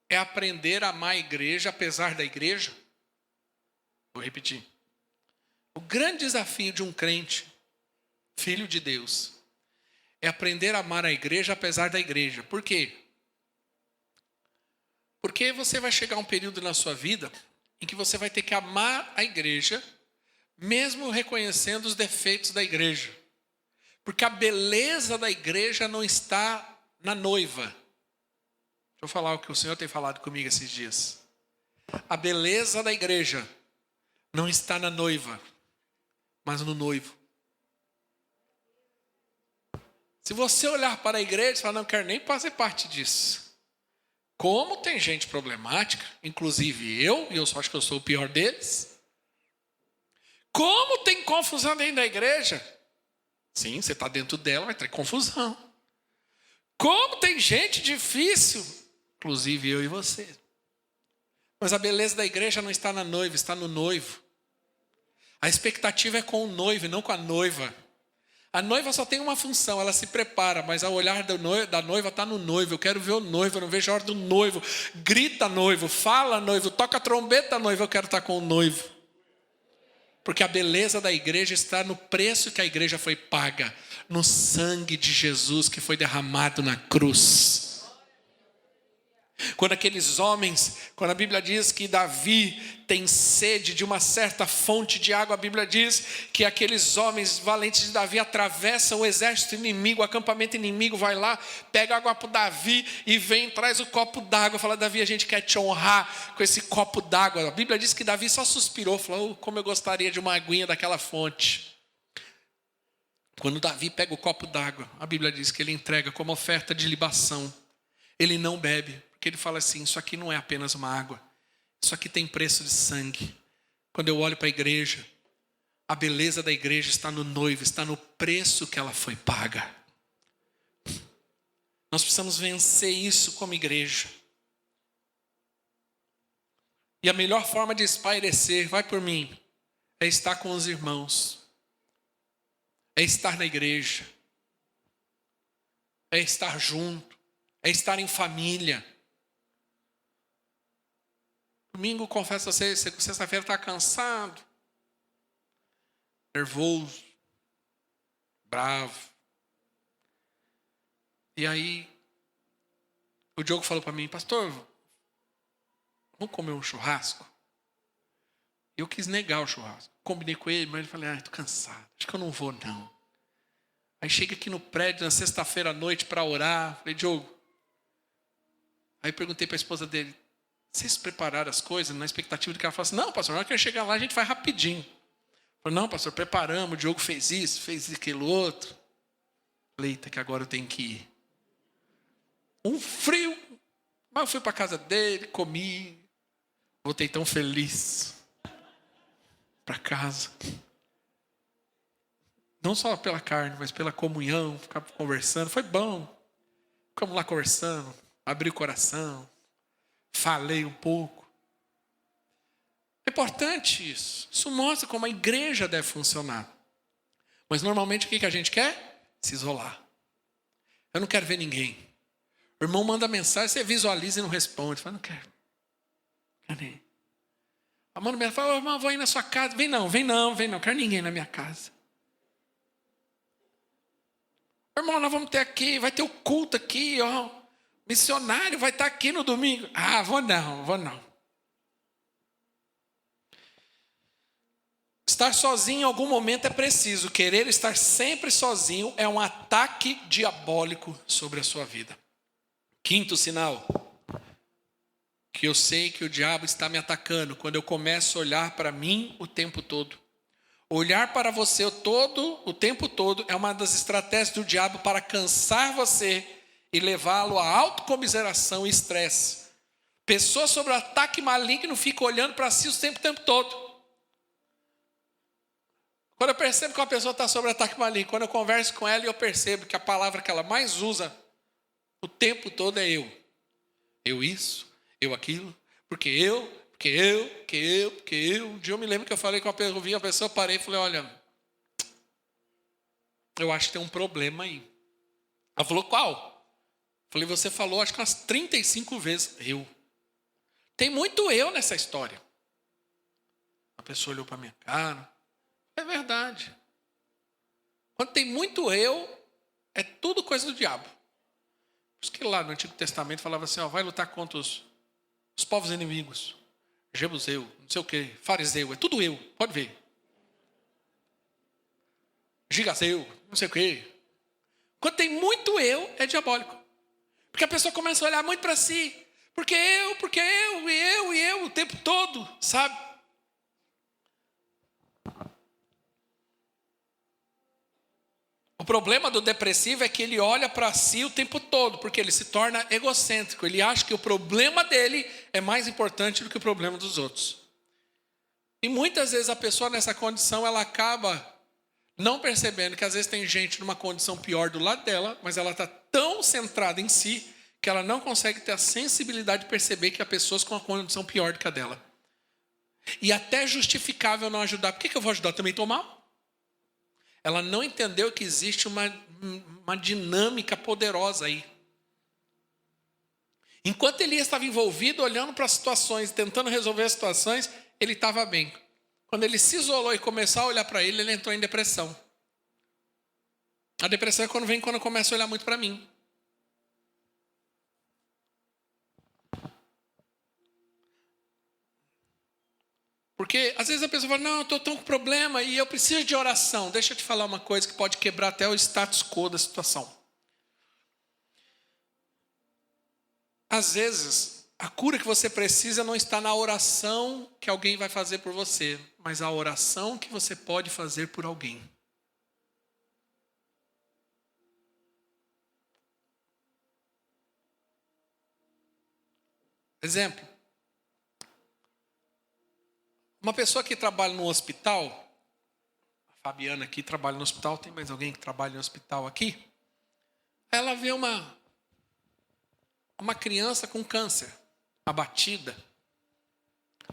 é aprender a amar a igreja apesar da igreja? Vou repetir. O grande desafio de um crente, filho de Deus, é aprender a amar a igreja apesar da igreja. Por quê? Porque você vai chegar a um período na sua vida em que você vai ter que amar a igreja, mesmo reconhecendo os defeitos da igreja. Porque a beleza da igreja não está na noiva. Deixa eu falar o que o Senhor tem falado comigo esses dias. A beleza da igreja não está na noiva, mas no noivo. Se você olhar para a igreja e falar, não quero nem fazer parte disso. Como tem gente problemática, inclusive eu, e eu só acho que eu sou o pior deles. Como tem confusão dentro da igreja? Sim, você está dentro dela, vai ter confusão. Como tem gente difícil, inclusive eu e você. Mas a beleza da igreja não está na noiva, está no noivo. A expectativa é com o noivo e não com a noiva. A noiva só tem uma função, ela se prepara, mas o olhar da noiva está no noivo. Eu quero ver o noivo, eu não vejo a hora do noivo. Grita noivo, fala noivo, toca a trombeta noivo, eu quero estar com o noivo. Porque a beleza da igreja está no preço que a igreja foi paga, no sangue de Jesus que foi derramado na cruz. Quando aqueles homens, quando a Bíblia diz que Davi tem sede de uma certa fonte de água, a Bíblia diz que aqueles homens valentes de Davi atravessam o exército inimigo, o acampamento inimigo, vai lá, pega água para Davi e vem, traz o copo d'água, fala, Davi, a gente quer te honrar com esse copo d'água. A Bíblia diz que Davi só suspirou, falou, como eu gostaria de uma aguinha daquela fonte. Quando Davi pega o copo d'água, a Bíblia diz que ele entrega como oferta de libação. Ele não bebe. Porque ele fala assim, isso aqui não é apenas uma água. Isso aqui tem preço de sangue. Quando eu olho para a igreja, a beleza da igreja está no noivo, está no preço que ela foi paga. Nós precisamos vencer isso como igreja. E a melhor forma de espairecer, vai por mim, é estar com os irmãos. É estar na igreja. É estar junto. É estar em família. Domingo, confesso a você, sexta-feira está cansado, nervoso, bravo. E aí, o Diogo falou para mim, pastor, vamos comer um churrasco? Eu quis negar o churrasco. Combinei com ele, mas ele falou, estou cansado, acho que eu não vou não. Aí chega aqui no prédio na sexta-feira à noite para orar, falei, Diogo. Aí perguntei para a esposa dele, vocês prepararam as coisas na expectativa de que ela falasse, não, pastor, na hora que eu chegar lá a gente vai rapidinho. Eu falei, não, pastor, preparamos, o Diogo fez isso, fez aquilo outro. Falei, eita, que agora eu tenho que ir. Um frio, mas eu fui para a casa dele, comi, voltei tão feliz para casa. Não só pela carne, mas pela comunhão, ficar conversando, foi bom. Ficamos lá conversando, abri o coração. Falei um pouco. É importante isso. Isso mostra como a igreja deve funcionar. Mas normalmente o que a gente quer? Se isolar. Eu não quero ver ninguém. O irmão manda mensagem, você visualiza e não responde. Fala, não quero. Cadê? A mãe me fala, irmão, vou ir na sua casa. Vem não. Não quero ninguém na minha casa. Irmão, nós vamos ter aqui, vai ter o culto aqui, ó. Missionário vai estar aqui no domingo. Ah, vou não. Estar sozinho em algum momento é preciso. Querer estar sempre sozinho é um ataque diabólico sobre a sua vida. Quinto sinal. Que eu sei que o diabo está me atacando quando eu começo a olhar para mim o tempo todo. Olhar para você o tempo todo é uma das estratégias do diabo para cansar você e levá-lo à autocomiseração e estresse. Pessoas sob o ataque maligno ficam olhando para si o tempo todo. Quando eu percebo que uma pessoa está sob ataque maligno, quando eu converso com ela e eu percebo que a palavra que ela mais usa o tempo todo é eu. Eu isso, eu aquilo, porque eu. Um dia eu me lembro que eu falei com uma pessoa, parei e falei, olha, eu acho que tem um problema aí. Ela falou, qual? Falei, você falou acho que umas 35 vezes eu. Tem muito eu nessa história. A pessoa olhou para minha cara. É verdade. Quando tem muito eu, é tudo coisa do diabo. Por isso que lá no Antigo Testamento falava assim, ó, vai lutar contra os povos inimigos. Jebuseu, não sei o que, fariseu, é tudo eu, pode ver. Gigaseu, não sei o que. Quando tem muito eu, é diabólico. Porque a pessoa começa a olhar muito para si. Porque eu, o tempo todo, sabe? O problema do depressivo é que ele olha para si o tempo todo, porque ele se torna egocêntrico. Ele acha que o problema dele é mais importante do que o problema dos outros. E muitas vezes a pessoa nessa condição, ela acaba não percebendo que às vezes tem gente numa condição pior do lado dela, mas ela está tão centrada em si, que ela não consegue ter a sensibilidade de perceber que há pessoas com uma condição pior do que a dela. E até justificável não ajudar. Por que eu vou ajudar? Eu também estou mal. Ela não entendeu que existe uma dinâmica poderosa aí. Enquanto Elias estava envolvido, olhando para as situações, tentando resolver as situações, ele estava bem. Quando ele se isolou e começou a olhar para ele entrou em depressão. A depressão é quando eu começo a olhar muito para mim. Porque às vezes a pessoa fala, não, eu estou tão com problema e eu preciso de oração. Deixa eu te falar uma coisa que pode quebrar até o status quo da situação. Às vezes, a cura que você precisa não está na oração que alguém vai fazer por você, mas a oração que você pode fazer por alguém. Exemplo. Uma pessoa que trabalha no hospital, a Fabiana aqui trabalha no hospital, tem mais alguém que trabalha no hospital aqui? Ela vê uma criança com câncer, abatida.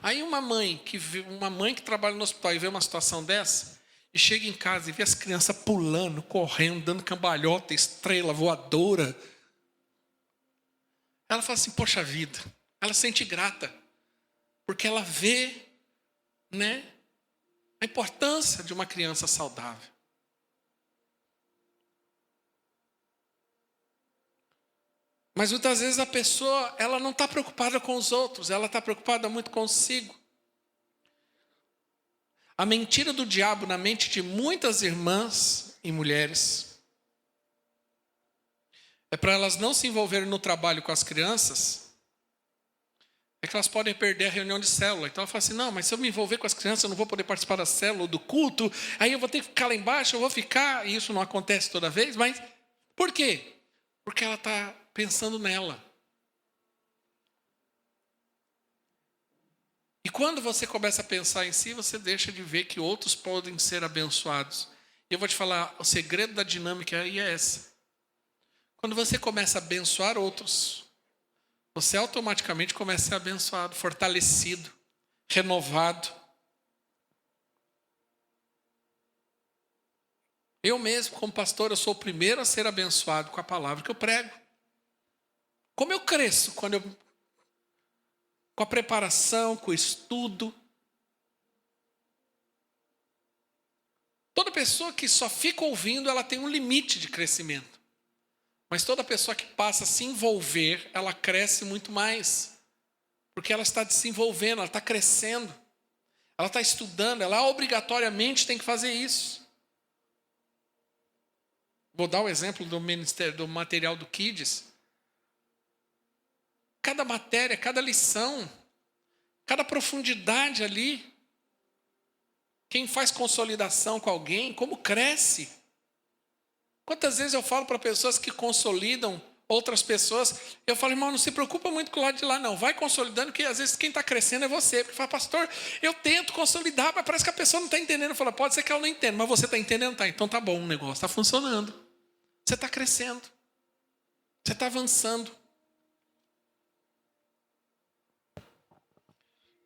Aí uma mãe que trabalha no hospital e vê uma situação dessa, e chega em casa e vê as crianças pulando, correndo, dando cambalhota, estrela, voadora. Ela fala assim, poxa vida, ela se sente grata, porque ela vê a importância de uma criança saudável. Mas muitas vezes a pessoa, ela não está preocupada com os outros, ela está preocupada muito consigo. A mentira do diabo na mente de muitas irmãs e mulheres é para elas não se envolverem no trabalho com as crianças, é que elas podem perder a reunião de célula. Então ela fala assim, não, mas se eu me envolver com as crianças, eu não vou poder participar da célula, do culto, aí eu vou ter que ficar lá embaixo, eu vou ficar, e isso não acontece toda vez, mas por quê? Porque ela está pensando nela. E quando você começa a pensar em si, você deixa de ver que outros podem ser abençoados. E eu vou te falar, o segredo da dinâmica aí é essa. Quando você começa a abençoar outros, você automaticamente começa a ser abençoado, fortalecido, renovado. Eu mesmo, como pastor, eu sou o primeiro a ser abençoado com a palavra que eu prego. Como eu cresço com a preparação, com o estudo. Toda pessoa que só fica ouvindo, ela tem um limite de crescimento. Mas toda pessoa que passa a se envolver, ela cresce muito mais. Porque ela está se envolvendo, ela está crescendo. Ela está estudando, ela obrigatoriamente tem que fazer isso. Vou dar o exemplo do material do Kids. Cada matéria, cada lição, cada profundidade ali. Quem faz consolidação com alguém, como cresce. Quantas vezes eu falo para pessoas que consolidam outras pessoas, eu falo, irmão, não se preocupa muito com o lado de lá, não. Vai consolidando, que às vezes quem está crescendo é você. Porque fala, pastor, eu tento consolidar, mas parece que a pessoa não está entendendo. Eu falo, pode ser que ela não entenda, mas você está entendendo? Tá, então tá bom, o negócio está funcionando. Você está crescendo. Você está avançando.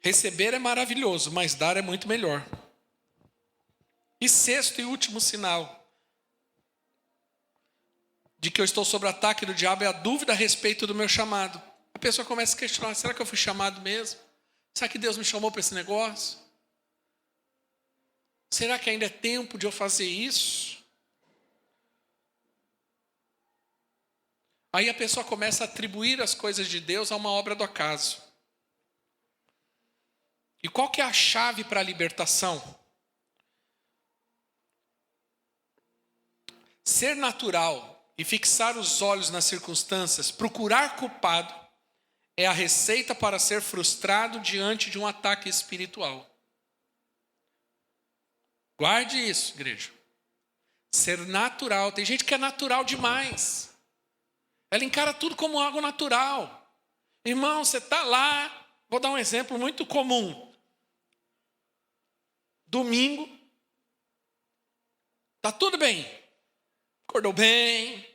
Receber é maravilhoso, mas dar é muito melhor. E sexto e último sinal de que eu estou sob ataque do diabo é a dúvida a respeito do meu chamado. A pessoa começa a questionar, será que eu fui chamado mesmo? Será que Deus me chamou para esse negócio? Será que ainda é tempo de eu fazer isso? Aí a pessoa começa a atribuir as coisas de Deus a uma obra do acaso. E qual que é a chave para a libertação? Ser natural e fixar os olhos nas circunstâncias, procurar culpado, é a receita para ser frustrado diante de um ataque espiritual. Guarde isso, igreja. Ser natural. Tem gente que é natural demais. Ela encara tudo como algo natural. Irmão, você está lá. Vou dar um exemplo muito comum. Domingo. Está tudo bem. Acordou bem.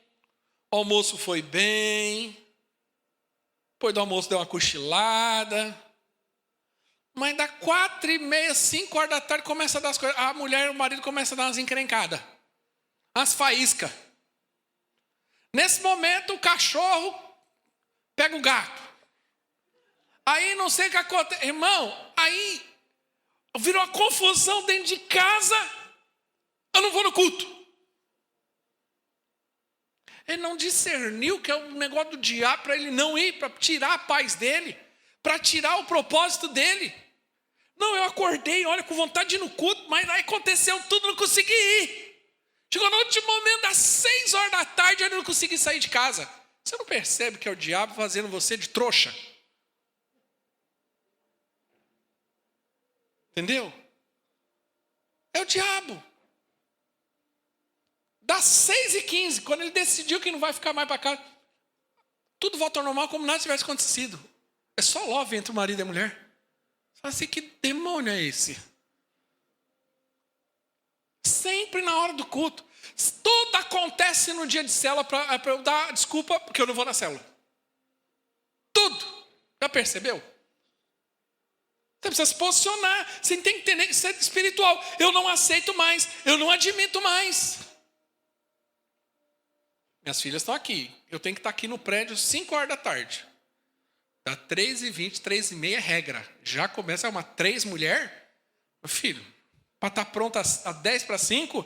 O almoço foi bem. Depois do almoço deu uma cochilada. Mas dá 4h30, 5 horas da tarde, começa a dar as coisas. A mulher e o marido começam a dar umas encrencadas. Umas faíscas. Nesse momento, o cachorro pega o gato. Aí não sei o que acontece. Irmão, aí virou uma confusão dentro de casa. Eu não vou no culto. Ele não discerniu que é um negócio do diabo para ele não ir, para tirar a paz dele, para tirar o propósito dele. Não, eu acordei, olha, com vontade de ir no culto, mas aí aconteceu tudo, não consegui ir. Chegou no último momento, às 6 horas da tarde, eu não consegui sair de casa. Você não percebe que é o diabo fazendo você de trouxa? Entendeu? É o diabo. Das 6h15, quando ele decidiu que não vai ficar mais para casa, tudo volta ao normal como nada tivesse acontecido. É só love entre o marido e a mulher. Você fala assim, que demônio é esse? Sempre na hora do culto. Tudo acontece no dia de célula para eu dar desculpa porque eu não vou na célula. Tudo. Já percebeu? Você precisa se posicionar. Você tem que entender que isso é espiritual. Eu não aceito mais. Eu não admito mais. Minhas filhas estão aqui. Eu tenho que estar aqui no prédio 5 horas da tarde. Dá 3h20, 3h30 é regra. Já começa uma 3 mulher. Meu filho, para estar pronta a 10 para 5,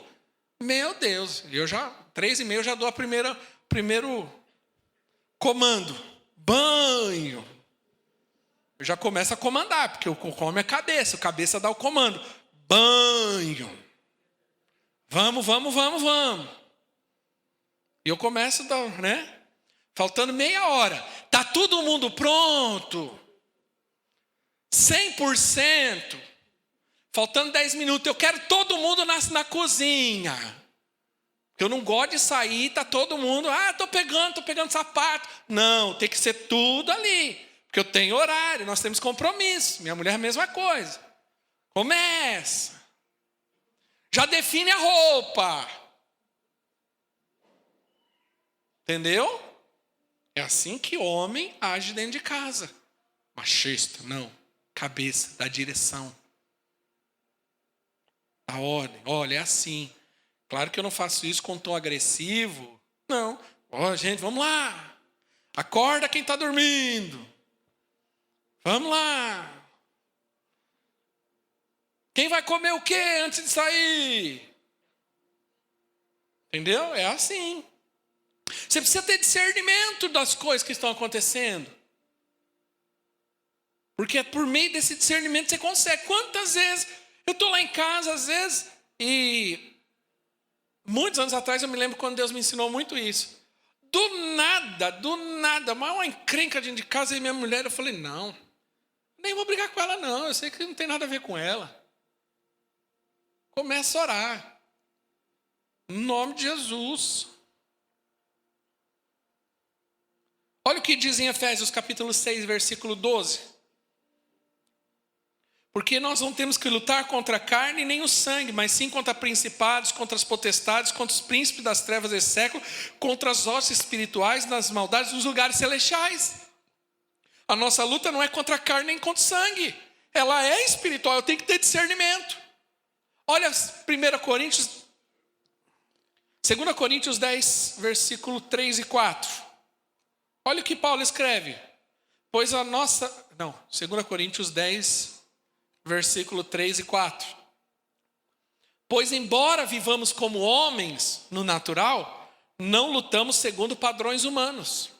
meu Deus. Eu já, 3h30 eu já dou primeiro comando. Banho. Eu já começo a comandar, porque eu como a cabeça. O cabeça dá o comando. Banho. Vamos. E eu começo, né? Faltando meia hora. Tá todo mundo pronto. 100%. Faltando 10 minutos. Eu quero todo mundo na cozinha. Eu não gosto de sair, tá todo mundo. Tô pegando sapato. Não, tem que ser tudo ali. Porque eu tenho horário, nós temos compromisso. Minha mulher é a mesma coisa. Começa. Já define a roupa. Entendeu? É assim que homem age dentro de casa. Machista, não. Cabeça, dá direção. Dá ordem. Olha, é assim. Claro que eu não faço isso com tom agressivo. Não. Gente, vamos lá. Acorda quem está dormindo. Vamos lá. Quem vai comer o quê antes de sair? Entendeu? É assim. Você precisa ter discernimento das coisas que estão acontecendo. Porque é por meio desse discernimento você consegue. Quantas vezes eu estou lá em casa, às vezes, e muitos anos atrás eu me lembro quando Deus me ensinou muito isso. Do nada, mas uma encrenca dentro de casa e minha mulher, eu falei, não, nem vou brigar com ela não, eu sei que não tem nada a ver com ela. Começa a orar. Em nome de Jesus. Olha o que diz em Efésios capítulo 6, versículo 12. Porque nós não temos que lutar contra a carne nem o sangue, mas sim contra principados, contra as potestades, contra os príncipes das trevas desse século, contra as hostes espirituais nas maldades dos lugares celestiais. A nossa luta não é contra a carne nem contra o sangue. Ela é espiritual, eu tenho que ter discernimento. Olha 2 Coríntios 10, versículo 3 e 4. Olha o que Paulo escreve. 2 Coríntios 10, versículo 3 e 4. Pois embora vivamos como homens no natural, não lutamos segundo padrões humanos.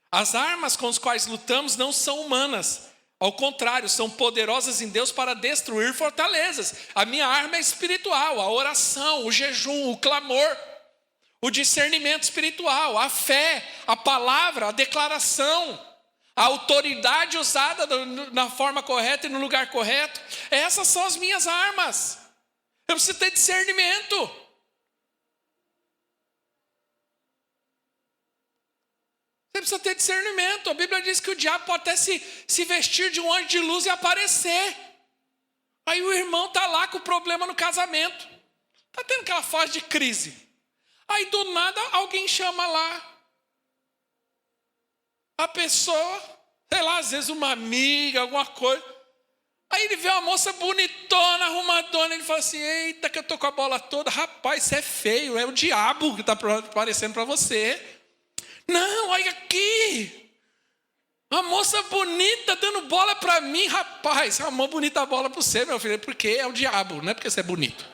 As armas com as quais lutamos não são humanas. Ao contrário, são poderosas em Deus para destruir fortalezas. A minha arma é espiritual, a oração, o jejum, o clamor. O discernimento espiritual, a fé, a palavra, a declaração, a autoridade usada na forma correta e no lugar correto. Essas são as minhas armas. Eu preciso ter discernimento. Você precisa ter discernimento. A Bíblia diz que o diabo pode até se vestir de um anjo de luz e aparecer. Aí o irmão está lá com o problema no casamento. Está tendo aquela fase de crise. Aí do nada alguém chama lá a pessoa, sei lá, às vezes uma amiga, alguma coisa. Aí ele vê uma moça bonitona, arrumadona, ele fala assim: eita, que eu tô com a bola toda. Rapaz, isso é feio, é o diabo que está aparecendo para você. Não, olha aqui. Uma moça bonita dando bola para mim. Rapaz, uma mão bonita bola para você, meu filho. Porque é o diabo, não é porque você é bonito.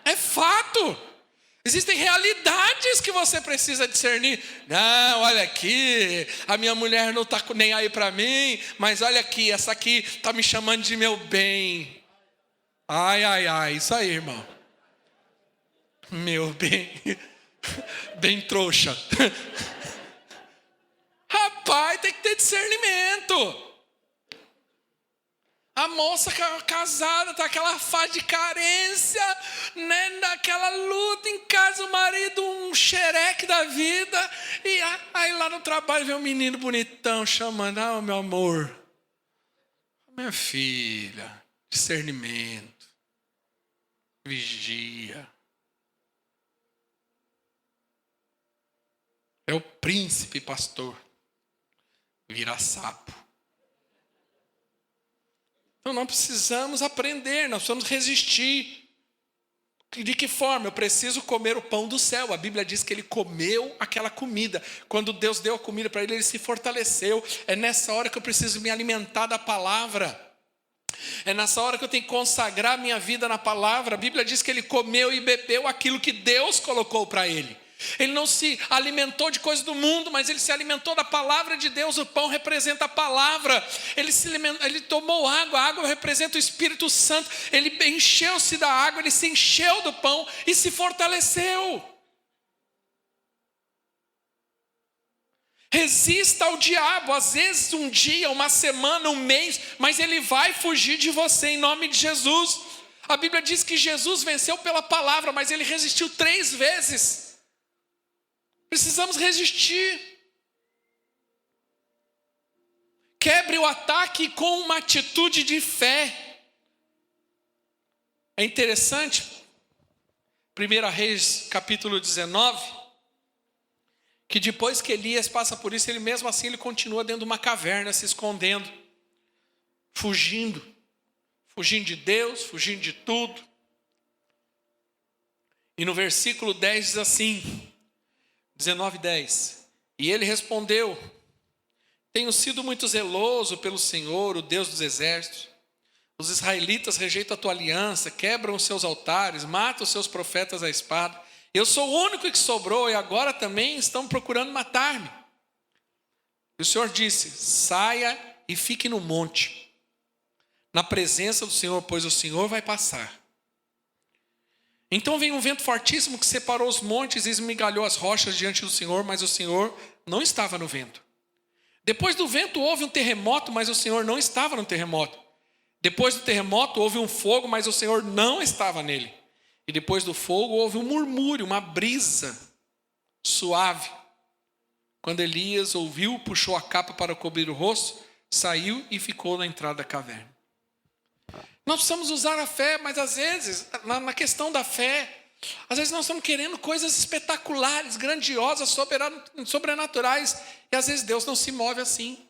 É fato. Existem realidades que você precisa discernir. Não, olha aqui, a minha mulher não está nem aí para mim, mas olha aqui, essa aqui está me chamando de meu bem. Ai, ai, ai, isso aí, irmão. Meu bem, bem trouxa. Rapaz, tem que ter discernimento. A moça casada está aquela fase de carência, né, naquela luta em casa, o marido um xereque da vida, e aí lá no trabalho vem um menino bonitão chamando: ah, meu amor, minha filha, discernimento, vigia. É o príncipe pastor, vira sapo. Então nós precisamos aprender, nós precisamos resistir. De que forma? Eu preciso comer o pão do céu. A Bíblia diz que ele comeu aquela comida. Quando Deus deu a comida para ele, ele se fortaleceu. É nessa hora que eu preciso me alimentar da palavra. É nessa hora que eu tenho que consagrar minha vida na palavra. A Bíblia diz que ele comeu e bebeu aquilo que Deus colocou para ele. Ele não se alimentou de coisas do mundo, mas ele se alimentou da palavra de Deus. O pão representa a palavra. Ele tomou água, a água representa o Espírito Santo. Ele encheu-se da água, ele se encheu do pão e se fortaleceu. Resista ao diabo, às vezes um dia, uma semana, um mês, mas ele vai fugir de você em nome de Jesus. A Bíblia diz que Jesus venceu pela palavra, mas ele resistiu 3 vezes. Precisamos resistir. Quebre o ataque com uma atitude de fé. É interessante, 1 Reis capítulo 19, que depois que Elias passa por isso, ele mesmo assim ele continua dentro de uma caverna, se escondendo, fugindo de Deus, fugindo de tudo. E no versículo 10 diz assim, 19:10, e ele respondeu: tenho sido muito zeloso pelo Senhor, o Deus dos exércitos. Os israelitas rejeitam a tua aliança, quebram os seus altares, matam os seus profetas à espada. Eu sou o único que sobrou e agora também estão procurando matar-me. E o Senhor disse: saia e fique no monte, na presença do Senhor, pois o Senhor vai passar. Então veio um vento fortíssimo que separou os montes e esmigalhou as rochas diante do Senhor, mas o Senhor não estava no vento. Depois do vento houve um terremoto, mas o Senhor não estava no terremoto. Depois do terremoto houve um fogo, mas o Senhor não estava nele. E depois do fogo houve um murmúrio, uma brisa suave. Quando Elias ouviu, puxou a capa para cobrir o rosto, saiu e ficou na entrada da caverna. Nós precisamos usar a fé, mas às vezes, na questão da fé, às vezes nós estamos querendo coisas espetaculares, grandiosas, sobrenaturais, e às vezes Deus não se move assim.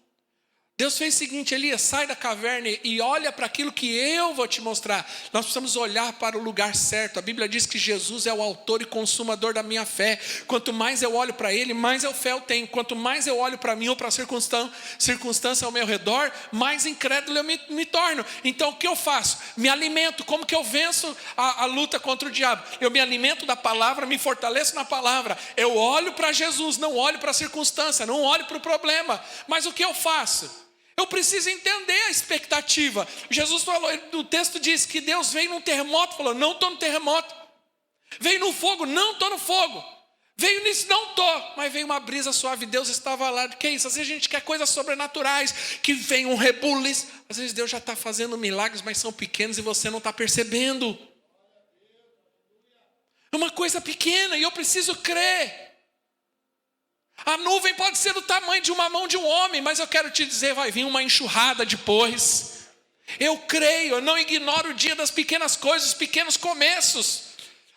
Deus fez o seguinte: Elias, sai da caverna e olha para aquilo que eu vou te mostrar. Nós precisamos olhar para o lugar certo. A Bíblia diz que Jesus é o autor e consumador da minha fé. Quanto mais eu olho para Ele, mais fé eu tenho. Quanto mais eu olho para mim ou para a circunstância ao meu redor, mais incrédulo eu me torno. Então o que eu faço? Me alimento. Como que eu venço a luta contra o diabo? Eu me alimento da palavra, me fortaleço na palavra. Eu olho para Jesus, não olho para a circunstância, não olho para o problema. Mas o que eu faço? Eu preciso entender a expectativa. Jesus falou, o texto diz que Deus veio num terremoto, falou: não estou no terremoto. Veio no fogo, não estou no fogo. Veio nisso, não estou. Mas veio uma brisa suave, Deus estava lá. Que é isso? Às vezes a gente quer coisas sobrenaturais, que vem um rebuliço. Às vezes Deus já está fazendo milagres, mas são pequenos e você não está percebendo. É uma coisa pequena e eu preciso crer. A nuvem pode ser do tamanho de uma mão de um homem, mas eu quero te dizer, vai vir uma enxurrada depois. Eu creio, eu não ignoro o dia das pequenas coisas, os pequenos começos.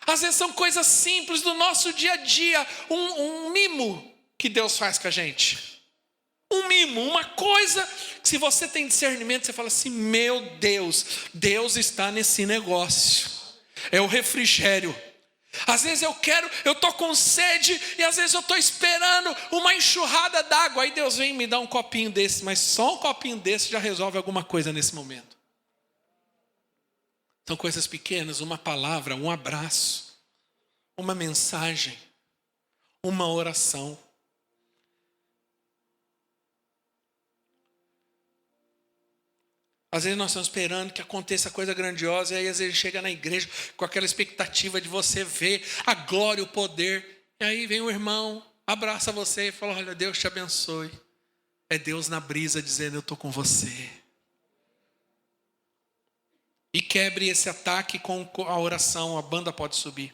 Às vezes são coisas simples do nosso dia a dia, um mimo que Deus faz com a gente. Um mimo, uma coisa que se você tem discernimento, você fala assim, meu Deus, Deus está nesse negócio. É o refrigério. Às vezes eu estou com sede e às vezes eu estou esperando uma enxurrada d'água. Aí Deus vem e me dá um copinho desse, mas só um copinho desse já resolve alguma coisa nesse momento. São coisas pequenas, uma palavra, um abraço, uma mensagem, uma oração. Às vezes nós estamos esperando que aconteça coisa grandiosa, e aí às vezes chega na igreja com aquela expectativa de você ver a glória, o poder. E aí vem o irmão, abraça você e fala, olha, Deus te abençoe. É Deus na brisa dizendo, eu estou com você. E quebre esse ataque com a oração, a banda pode subir.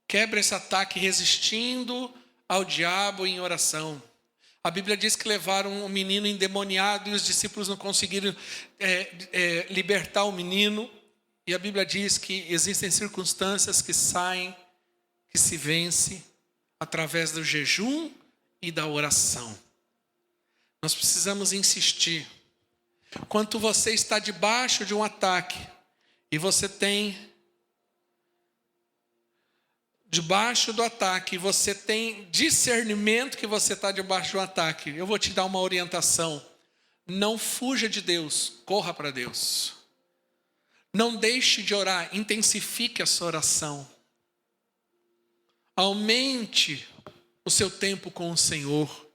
Quebre esse ataque resistindo ao diabo em oração. A Bíblia diz que levaram um menino endemoniado e os discípulos não conseguiram libertar o menino. E a Bíblia diz que existem circunstâncias que saem, que se vence através do jejum e da oração. Nós precisamos insistir. Quando você está debaixo de um ataque e você tem... Debaixo do ataque, você tem discernimento que você está debaixo do ataque. Eu vou te dar uma orientação. Não fuja de Deus, corra para Deus. Não deixe de orar, intensifique a sua oração. Aumente o seu tempo com o Senhor.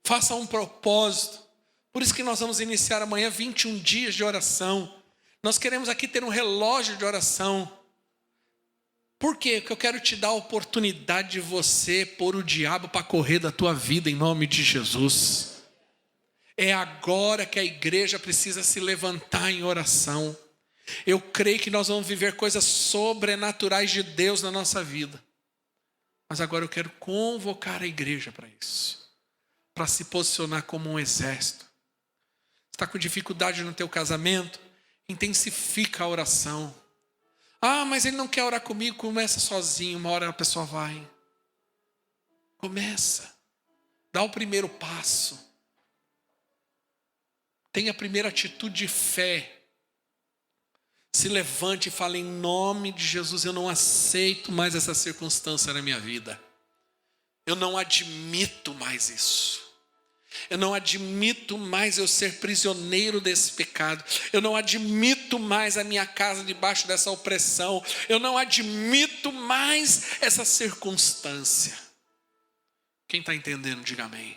Faça um propósito. Por isso que nós vamos iniciar amanhã 21 dias de oração. Nós queremos aqui ter um relógio de oração. Por quê? Porque eu quero te dar a oportunidade de você pôr o diabo para correr da tua vida em nome de Jesus. É agora que a igreja precisa se levantar em oração. Eu creio que nós vamos viver coisas sobrenaturais de Deus na nossa vida. Mas agora eu quero convocar a igreja para isso. Para se posicionar como um exército. Está com dificuldade no teu casamento? Intensifica a oração. Ah, mas ele não quer orar comigo, começa sozinho, uma hora a pessoa vai. Começa. Dá o primeiro passo. Tenha a primeira atitude de fé. Se levante e fale em nome de Jesus, eu não aceito mais essa circunstância na minha vida. Eu não admito mais isso. Eu não admito mais eu ser prisioneiro desse pecado. Eu não admito mais a minha casa debaixo dessa opressão. Eu não admito mais essa circunstância. Quem está entendendo, diga amém.